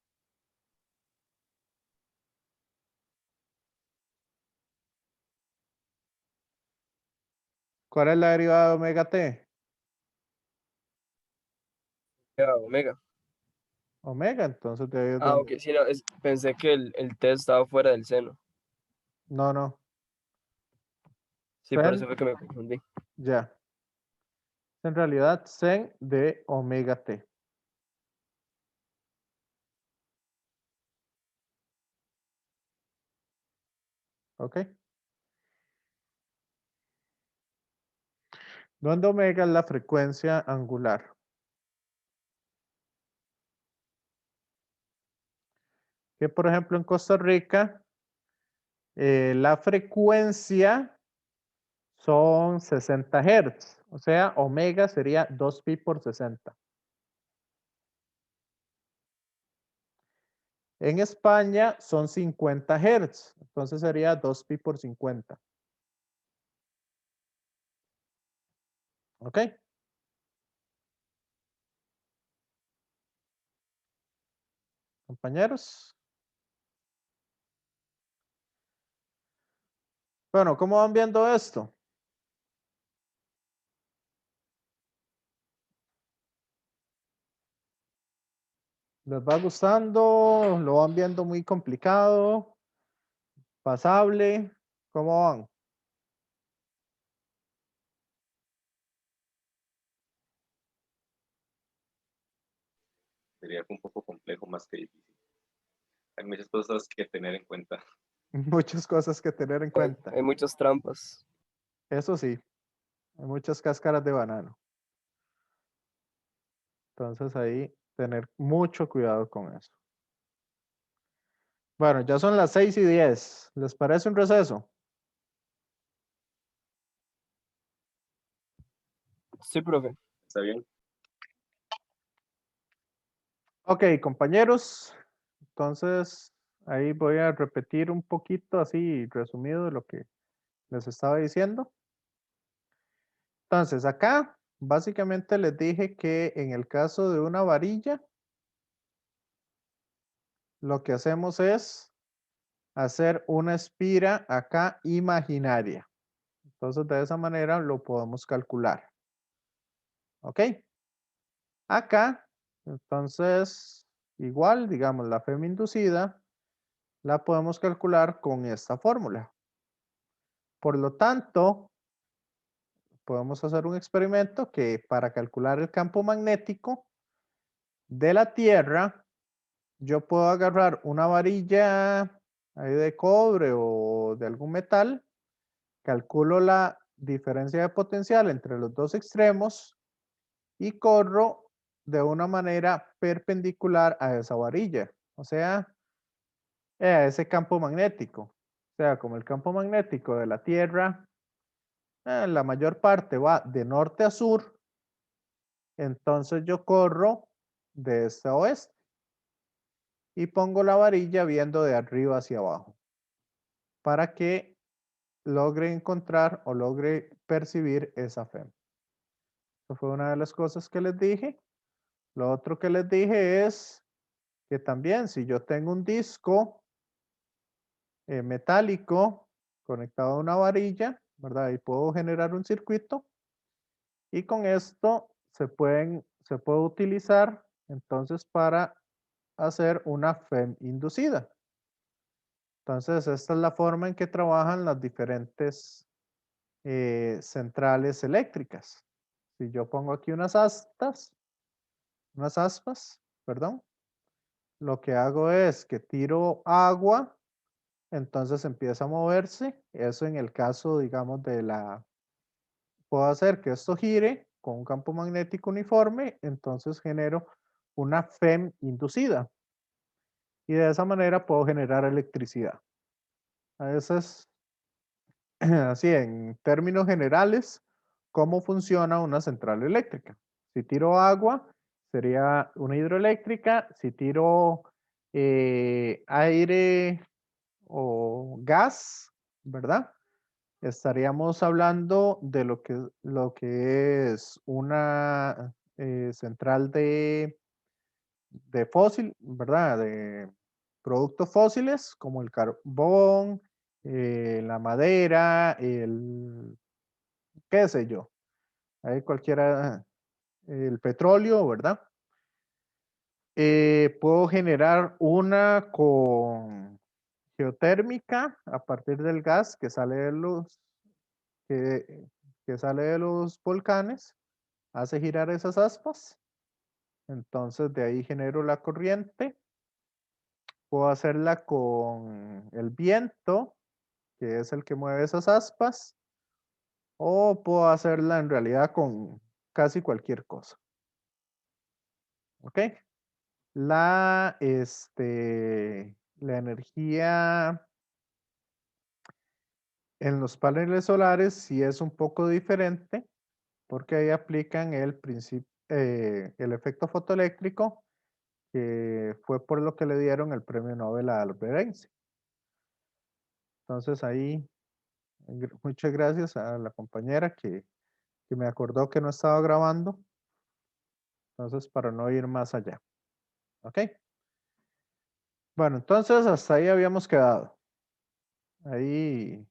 ¿Cuál es la derivada de omega t? Ya, omega. Omega, entonces de ahí es Ah, donde- ok, sí, no, pensé que el T estaba fuera del seno. No, no. Sí, por Sen, eso fue que me confundí. ya. En realidad, sen de omega t. ¿Ok? Donde omega es la frecuencia angular. Que por ejemplo en Costa Rica, la frecuencia son 60 Hz. O sea, omega sería 2pi por 60. En España son 50 Hz. Entonces sería 2pi por 50. ¿Ok? Compañeros. Bueno, ¿cómo van viendo esto? ¿Les va gustando? ¿Lo van viendo muy complicado? ¿Pasable? ¿Cómo van? Sería un poco complejo más que difícil. Hay muchas cosas que tener en cuenta. Muchas cosas que tener en cuenta. Hay muchas trampas. Eso sí, hay muchas cáscaras de banano. Entonces ahí tener mucho cuidado con eso. Bueno, ya son las 6:10. ¿Les parece un receso? Sí, profe. ¿Está bien? Ok, compañeros. Entonces ahí voy a repetir un poquito así resumido lo que les estaba diciendo. Entonces acá básicamente les dije que en el caso de una varilla, lo que hacemos es hacer una espira acá imaginaria. Entonces de esa manera lo podemos calcular. ¿Ok? Acá, entonces, igual, digamos, la FEM inducida la podemos calcular con esta fórmula. Por lo tanto, podemos hacer un experimento que para calcular el campo magnético de la Tierra, yo puedo agarrar una varilla ahí de cobre o de algún metal, calculo la diferencia de potencial entre los dos extremos y corro de una manera perpendicular a esa varilla, o sea, a ese campo magnético. O sea, como el campo magnético de la Tierra, la mayor parte va de norte a sur, entonces yo corro de este a oeste y pongo la varilla viendo de arriba hacia abajo para que logre encontrar o logre percibir esa FEM. Eso fue una de las cosas que les dije. Lo otro que les dije es que también si yo tengo un disco metálico conectado a una varilla, ¿verdad? Y puedo generar un circuito y con esto se puede utilizar entonces para hacer una FEM inducida. Entonces, esta es la forma en que trabajan las diferentes centrales eléctricas. Si yo pongo aquí unas aspas, perdón, lo que hago es que tiro agua entonces empieza a moverse. Eso en el caso, digamos, puedo hacer que esto gire con un campo magnético uniforme, entonces genero una FEM inducida. Y de esa manera puedo generar electricidad. A veces, así en términos generales, cómo funciona una central eléctrica. Si tiro agua, sería una hidroeléctrica. Si tiro aire o gas, ¿verdad? Estaríamos hablando de lo que es una central de fósil, ¿verdad? De productos fósiles como el carbón, la madera, qué sé yo, hay cualquiera, el petróleo, ¿verdad? Puedo generar una con geotérmica a partir del gas que sale que, que sale de los volcanes, hace girar esas aspas. Entonces de ahí genero la corriente. Puedo hacerla con el viento, que es el que mueve esas aspas, o puedo hacerla en realidad con casi cualquier cosa. ¿Ok? La energía en los paneles solares sí es un poco diferente, porque ahí aplican el efecto fotoeléctrico, que fue por lo que le dieron el premio Nobel a Albert Einstein. Entonces ahí, muchas gracias a la compañera que me acordó que no estaba grabando. Entonces, para no ir más allá. ¿Ok? Bueno, entonces hasta ahí habíamos quedado. Ahí,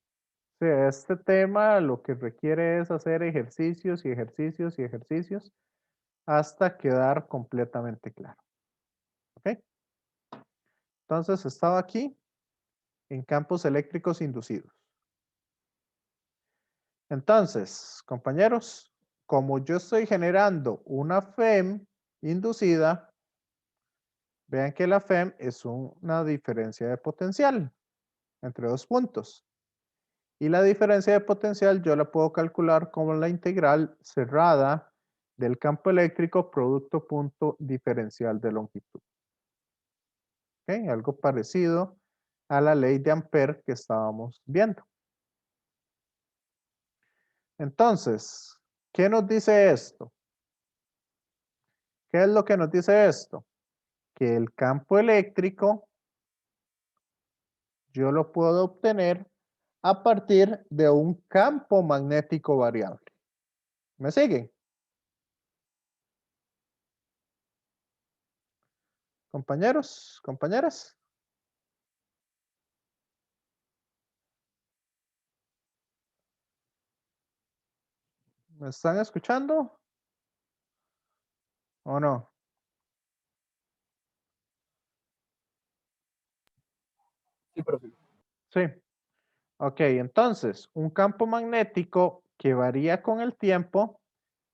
sí, este tema lo que requiere es hacer ejercicios y ejercicios y ejercicios hasta quedar completamente claro. ¿Ok? Entonces, estaba aquí en campos eléctricos inducidos. Entonces, compañeros, como yo estoy generando una FEM inducida, vean que la FEM es una diferencia de potencial entre dos puntos. Y la diferencia de potencial yo la puedo calcular como la integral cerrada del campo eléctrico producto punto diferencial de longitud. ¿Okay? Algo parecido a la ley de Ampère que estábamos viendo. Entonces, ¿qué nos dice esto? ¿Qué es lo que nos dice esto? Que el campo eléctrico yo lo puedo obtener a partir de un campo magnético variable. ¿Me siguen? Compañeros, compañeras. ¿Me están escuchando? ¿O no? Sí, profe. Sí. Ok, entonces, un campo magnético que varía con el tiempo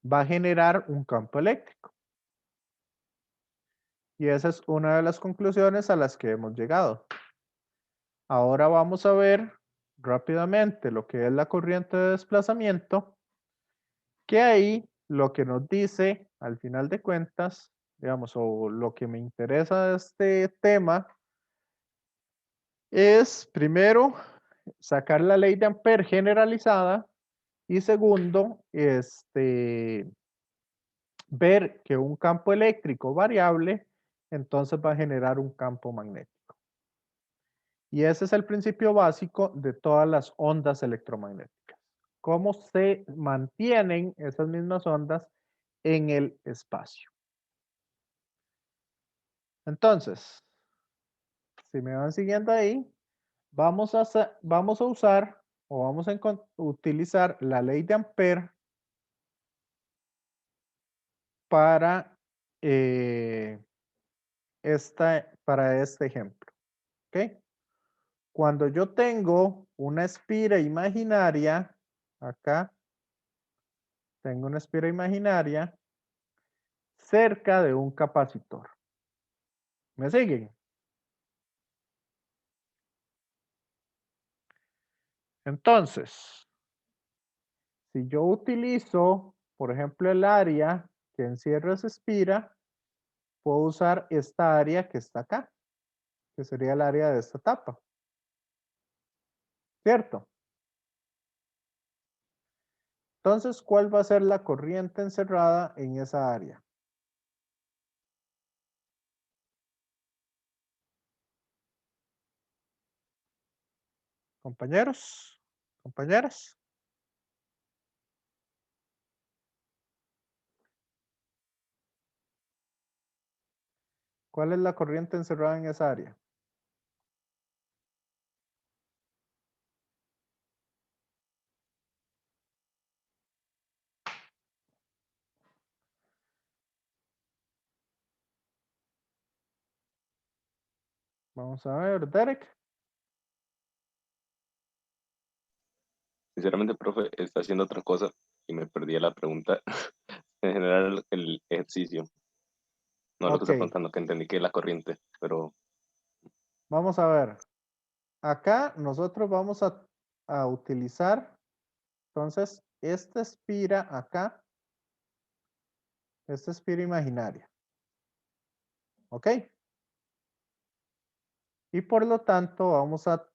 va a generar un campo eléctrico. Y esa es una de las conclusiones a las que hemos llegado. Ahora vamos a ver rápidamente lo que es la corriente de desplazamiento, que ahí lo que nos dice, al final de cuentas, digamos, o lo que me interesa de este tema, es primero sacar la ley de Ampère generalizada y segundo, ver que un campo eléctrico variable entonces va a generar un campo magnético. Y ese es el principio básico de todas las ondas electromagnéticas. Cómo se mantienen esas mismas ondas en el espacio. Entonces, si me van siguiendo ahí, vamos a usar o vamos a utilizar la ley de Ampère para, para este ejemplo. ¿Ok? Cuando yo tengo una espira imaginaria, acá, tengo una espira imaginaria cerca de un capacitor. ¿Me siguen? Entonces, si yo utilizo, por ejemplo, el área que encierra esa espira, puedo usar esta área que está acá, que sería el área de esta tapa. ¿Cierto? Entonces, ¿cuál va a ser la corriente encerrada en esa área? Compañeros, compañeras. ¿Cuál es la corriente encerrada en esa área? Vamos a ver, Derek. Sinceramente, profe, está haciendo otra cosa y me perdí la pregunta. En general, el ejercicio. No lo que está Ok, preguntando, que entendí que es la corriente, pero vamos a ver. Acá nosotros vamos a utilizar, entonces, esta espira acá, esta espira imaginaria. ¿Ok? Y por lo tanto, vamos a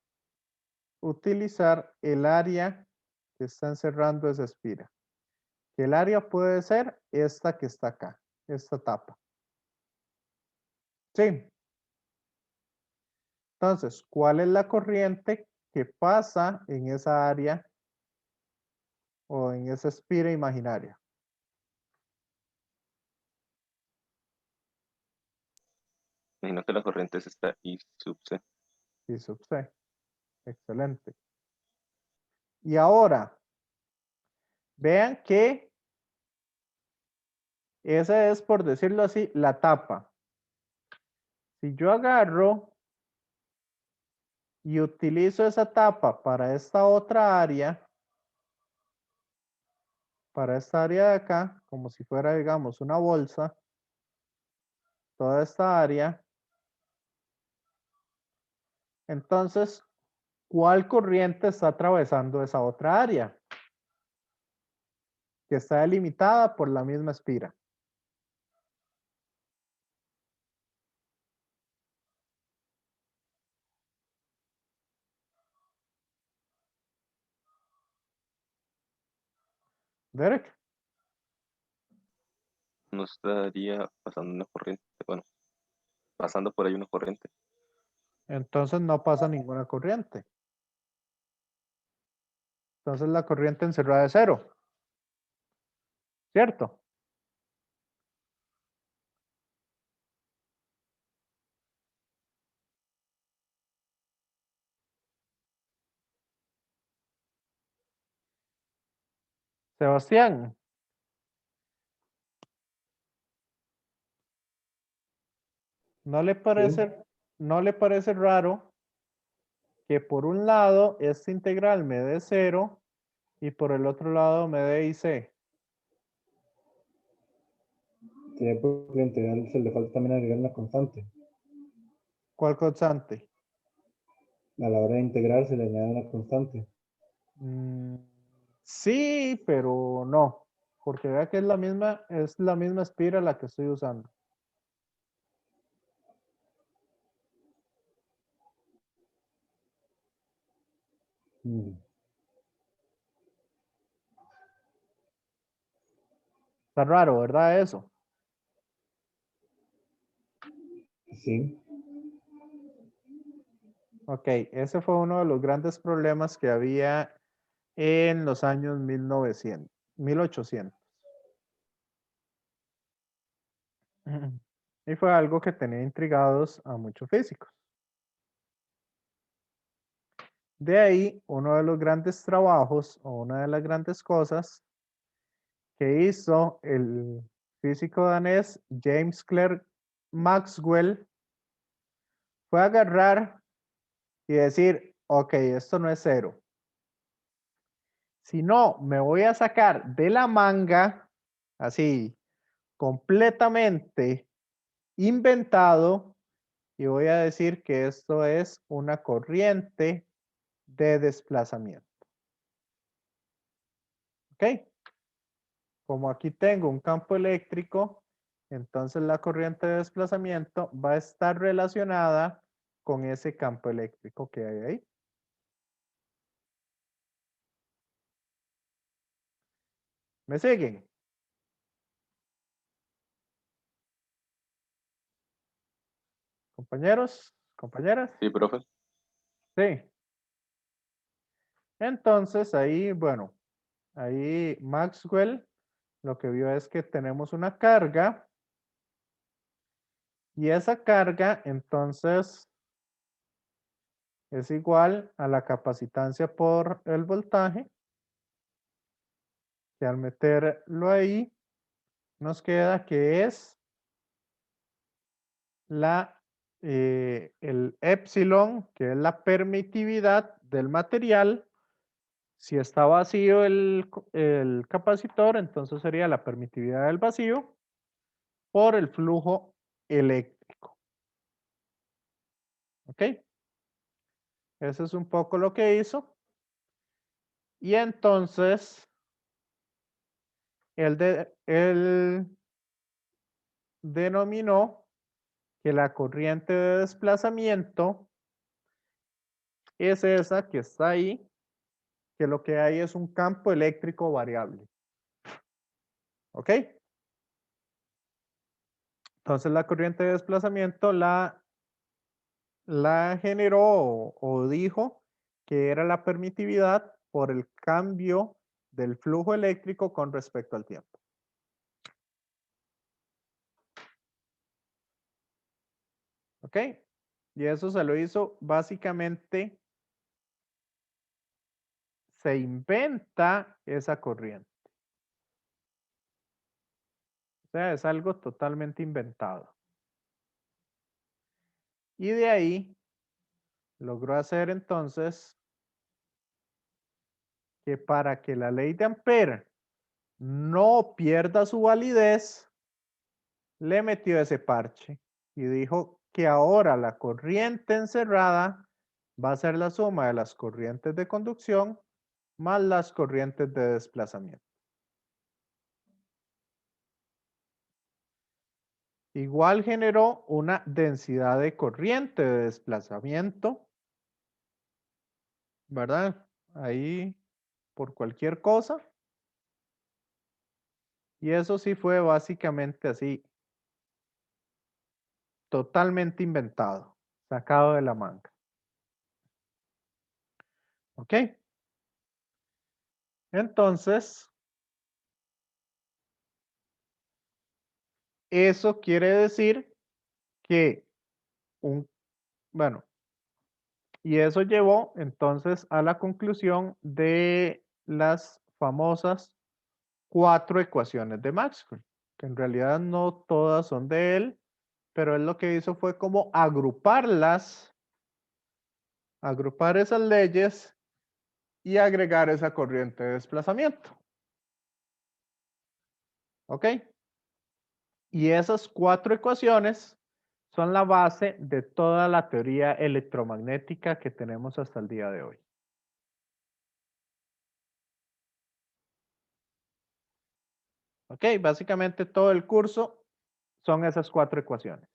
utilizar el área que está encerrando esa espira. El área puede ser esta que está acá, esta tapa. ¿Sí? Entonces, ¿cuál es la corriente que pasa en esa área o en esa espira imaginaria? imagino que la corriente es esta I sub C. Y sub C. Excelente. Y ahora, vean que esa es, por decirlo así, la tapa. Si yo agarro y utilizo esa tapa para esta otra área, para esta área de acá, como si fuera, digamos, una bolsa, toda esta área, entonces, ¿cuál corriente está atravesando esa otra área? Que está delimitada por la misma espira. Derek, No estaría pasando una corriente, bueno, pasando por ahí una corriente. entonces no pasa ninguna corriente. Entonces la corriente encerrada es cero. ¿Cierto? Sebastián, ¿no le parece raro que por un lado esta integral me dé cero y por el otro lado me dé IC? Sería porque la integral se le falta también agregar una constante. ¿Cuál constante? A la hora de integrar se le añade una constante. Sí, pero no, porque vea que es la misma espira la que estoy usando. Mm, Está raro, ¿verdad? Eso. Sí, Ok, ese fue uno de los grandes problemas que había en los años 1900, 1800. Y fue algo que tenía intrigados a muchos físicos. De ahí, uno de los grandes trabajos o una de las grandes cosas que hizo el físico danés James Clerk Maxwell fue agarrar y decir, ok, esto no es cero. Si no, me voy a sacar de la manga, así, completamente inventado, y voy a decir que esto es una corriente de desplazamiento. ¿Ok? Como aquí tengo un campo eléctrico, entonces la corriente de desplazamiento va a estar relacionada con ese campo eléctrico que hay ahí. ¿Me siguen? Compañeros, compañeras. Sí, profe. Sí. Entonces ahí, bueno, ahí Maxwell lo que vio es que tenemos una carga y esa carga entonces es igual a la capacitancia por el voltaje, que al meterlo ahí nos queda que es el epsilon, que es la permitividad del material. Si está vacío el capacitor, entonces sería la permitividad del vacío por el flujo eléctrico. ¿Ok? Eso es un poco lo que hizo. Y entonces, él denominó que la corriente de desplazamiento es esa que está ahí, que lo que hay es un campo eléctrico variable. ¿Ok? Entonces la corriente de desplazamiento la generó o dijo que era la permitividad por el cambio del flujo eléctrico con respecto al tiempo. ¿Ok? Y eso se lo hizo básicamente, se inventa esa corriente. O sea, es algo totalmente inventado. Y de ahí logró hacer entonces que para que la ley de Ampère no pierda su validez, le metió ese parche y dijo que ahora la corriente encerrada va a ser la suma de las corrientes de conducción más las corrientes de desplazamiento. Igual generó una densidad de corriente de desplazamiento, ¿verdad? Ahí por cualquier cosa. Y eso sí fue básicamente así, totalmente inventado, sacado de la manga. ¿Ok? Entonces, eso quiere decir que bueno, y eso llevó entonces a la conclusión de las famosas 4 ecuaciones de Maxwell, que en realidad no todas son de él, pero él lo que hizo fue como agruparlas, agrupar esas leyes y agregar esa corriente de desplazamiento. ¿Ok? Y esas 4 ecuaciones son la base de toda la teoría electromagnética que tenemos hasta el día de hoy. ¿Ok? Básicamente todo el curso son esas 4 ecuaciones.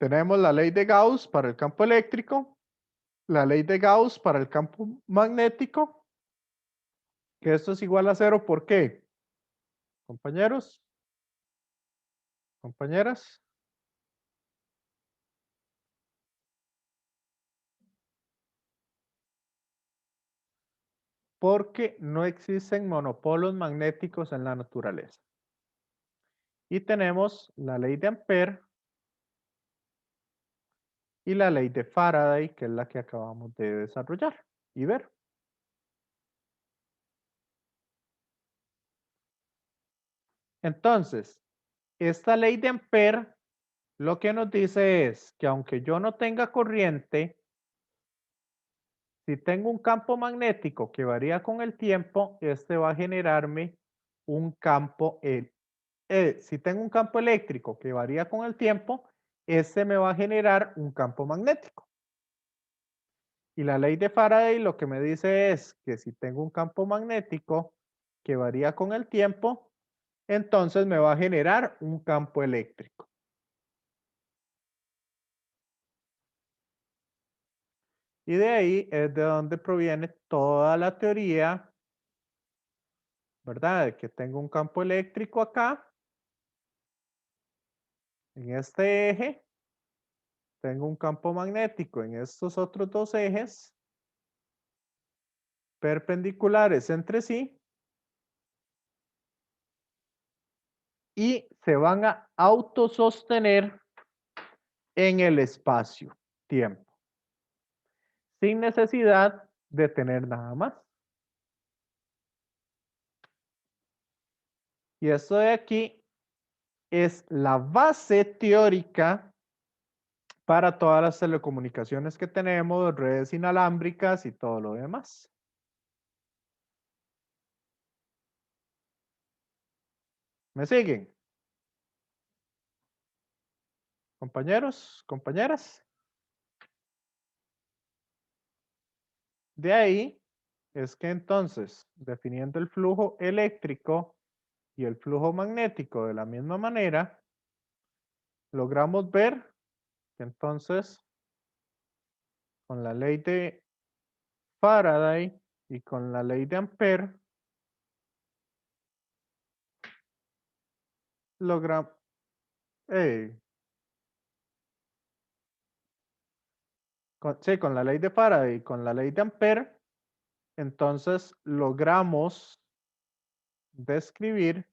Tenemos la ley de Gauss para el campo eléctrico, la ley de Gauss para el campo magnético, que esto es igual a 0, ¿por qué? Compañeros, compañeras. Porque no existen monopolos magnéticos en la naturaleza. Y tenemos la ley de Ampère y la ley de Faraday, que es la que acabamos de desarrollar y ver. Entonces, esta ley de Ampère lo que nos dice es que aunque yo no tenga corriente, si tengo un campo magnético que varía con el tiempo, este va a generarme un campo, si tengo un campo eléctrico que varía con el tiempo, este me va a generar un campo magnético. Y la ley de Faraday lo que me dice es que si tengo un campo magnético que varía con el tiempo, entonces me va a generar un campo eléctrico. Y de ahí es de donde proviene toda la teoría, ¿verdad? De que tengo un campo eléctrico acá, en este eje. Tengo un campo magnético en estos otros dos ejes, perpendiculares entre sí, y se van a autosostener en el espacio-tiempo, sin necesidad de tener nada más. Y esto de aquí es la base teórica para todas las telecomunicaciones que tenemos, redes inalámbricas y todo lo demás. ¿Me siguen? Compañeros, compañeras. De ahí es que entonces, definiendo el flujo eléctrico y el flujo magnético de la misma manera, logramos ver que entonces, con la ley de Faraday y con la ley de Ampère, logramos, sí, con la ley de Faraday y con la ley de Ampère, entonces logramos describir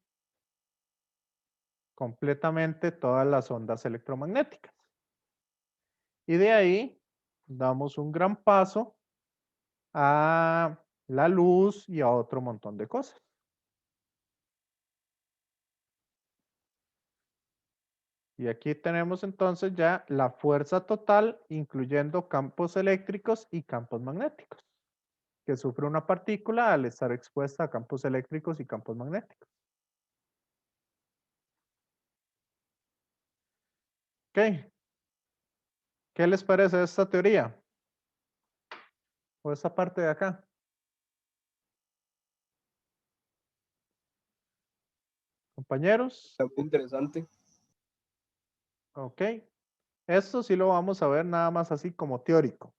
completamente todas las ondas electromagnéticas. Y de ahí damos un gran paso a la luz y a otro montón de cosas. Y aquí tenemos entonces ya la fuerza total, incluyendo campos eléctricos y campos magnéticos, que sufre una partícula al estar expuesta a campos eléctricos y campos magnéticos. Ok. ¿Qué les parece esta teoría? O esta parte de acá. Compañeros. Está muy interesante. Ok. Esto sí lo vamos a ver nada más así como teórico.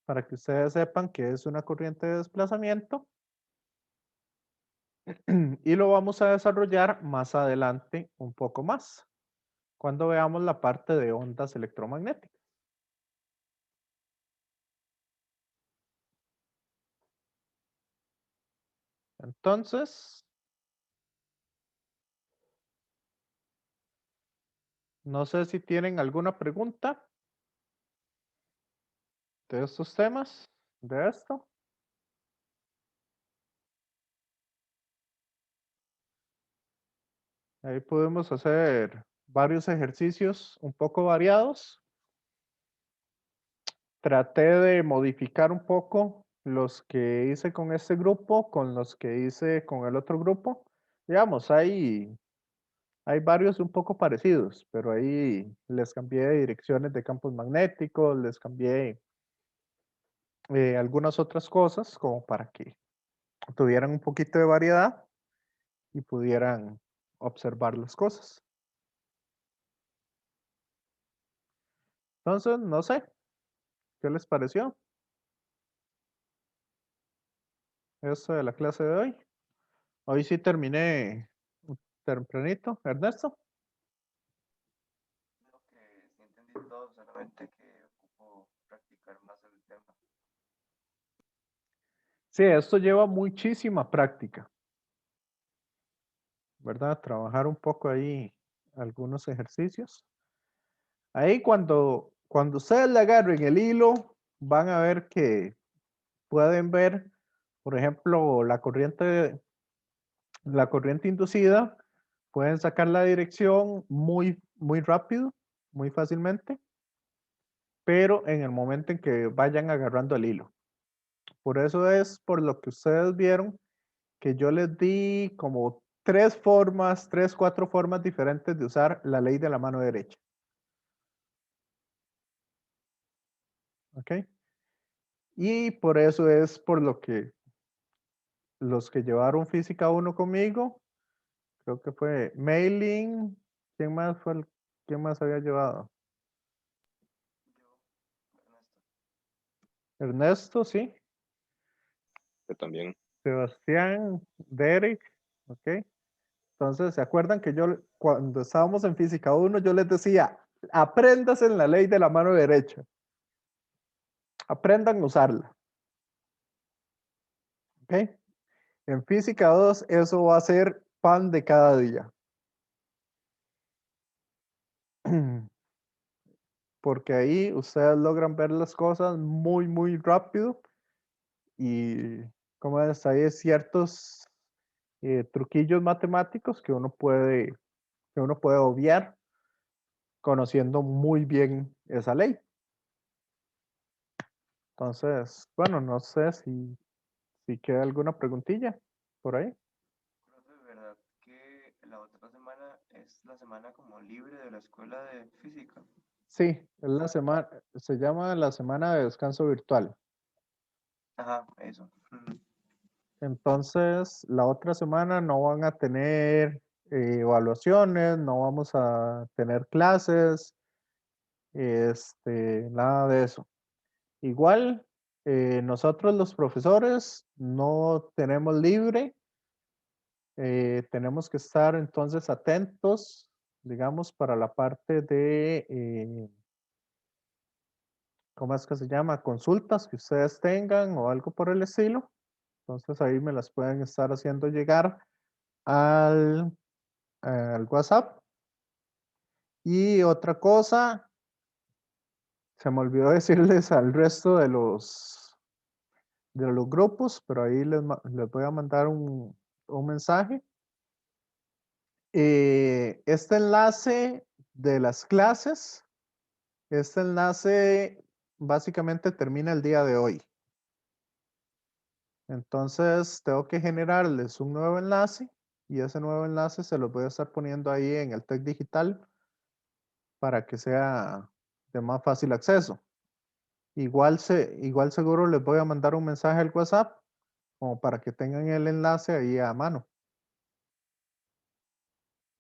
Para que ustedes sepan que es una corriente de desplazamiento. Y lo vamos a desarrollar más adelante un poco más, cuando veamos la parte de ondas electromagnéticas. Entonces, no sé si tienen alguna pregunta de estos temas, de esto. Ahí podemos hacer varios ejercicios un poco variados. Traté de modificar un poco los que hice con este grupo, con los que hice con el otro grupo. Digamos, hay varios un poco parecidos, pero ahí les cambié direcciones de campos magnéticos, les cambié algunas otras cosas como para que tuvieran un poquito de variedad y pudieran observar las cosas. Entonces, no sé, ¿qué les pareció esto de la clase de hoy? Hoy sí terminé tempranito, Ernesto. Creo que sí entendí todo, solamente que ocupo practicar más el tema. Sí, esto lleva muchísima práctica, ¿verdad? Trabajar un poco ahí algunos ejercicios. Ahí cuando ustedes le agarren el hilo, van a ver que pueden ver, por ejemplo, la corriente inducida, pueden sacar la dirección muy rápido, muy fácilmente, pero en el momento en que vayan agarrando el hilo. Por eso es por lo que ustedes vieron que yo les di como tres, cuatro formas diferentes de usar la ley de la mano derecha. ¿Ok? Y por eso es por lo que los que llevaron física 1 conmigo, creo que fue Mailing, ¿quién más fue quién más había llevado? Yo, Ernesto. Ernesto, sí. Yo también. Sebastián, Derek, ¿ok? Entonces, ¿se acuerdan que yo cuando estábamos en física 1, yo les decía, apréndase en la ley de la mano derecha? Aprendan a usarla. ¿Ok? En física 2, eso va a ser pan de cada día. Porque ahí ustedes logran ver las cosas muy, muy rápido y como es, hay ciertos truquillos matemáticos que uno puede obviar conociendo muy bien esa ley. Entonces, bueno, no sé si queda alguna preguntilla por ahí. Profe, ¿verdad que la otra semana es la semana como libre de la escuela de física? Sí, es la semana, se llama la semana de descanso virtual. Ajá, eso. Entonces, la otra semana no van a tener evaluaciones, no vamos a tener clases, nada de eso. Igual, nosotros los profesores no tenemos libre, tenemos que estar entonces atentos, digamos, para la parte de, ¿cómo es que se llama? Consultas que ustedes tengan o algo por el estilo. Entonces ahí me las pueden estar haciendo llegar al WhatsApp. Y otra cosa, se me olvidó decirles al resto de los grupos, pero ahí les voy a mandar un mensaje. Este enlace de las clases, este enlace básicamente termina el día de hoy. Entonces tengo que generarles un nuevo enlace y ese nuevo enlace se los voy a estar poniendo ahí en el TEC Digital para que sea de más fácil acceso. Igual seguro les voy a mandar un mensaje al WhatsApp como para que tengan el enlace ahí a mano.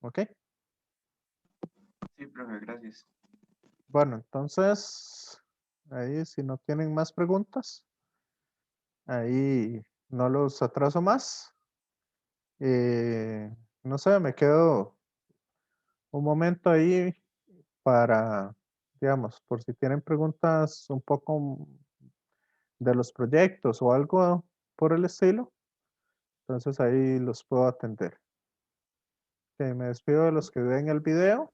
¿Ok? Sí, profe, gracias. Bueno, entonces, ahí si no tienen más preguntas, ahí no los atraso más. No sé, me quedo un momento ahí para, digamos, por si tienen preguntas un poco de los proyectos o algo por el estilo, entonces ahí los puedo atender. Ok, me despido de los que ven el video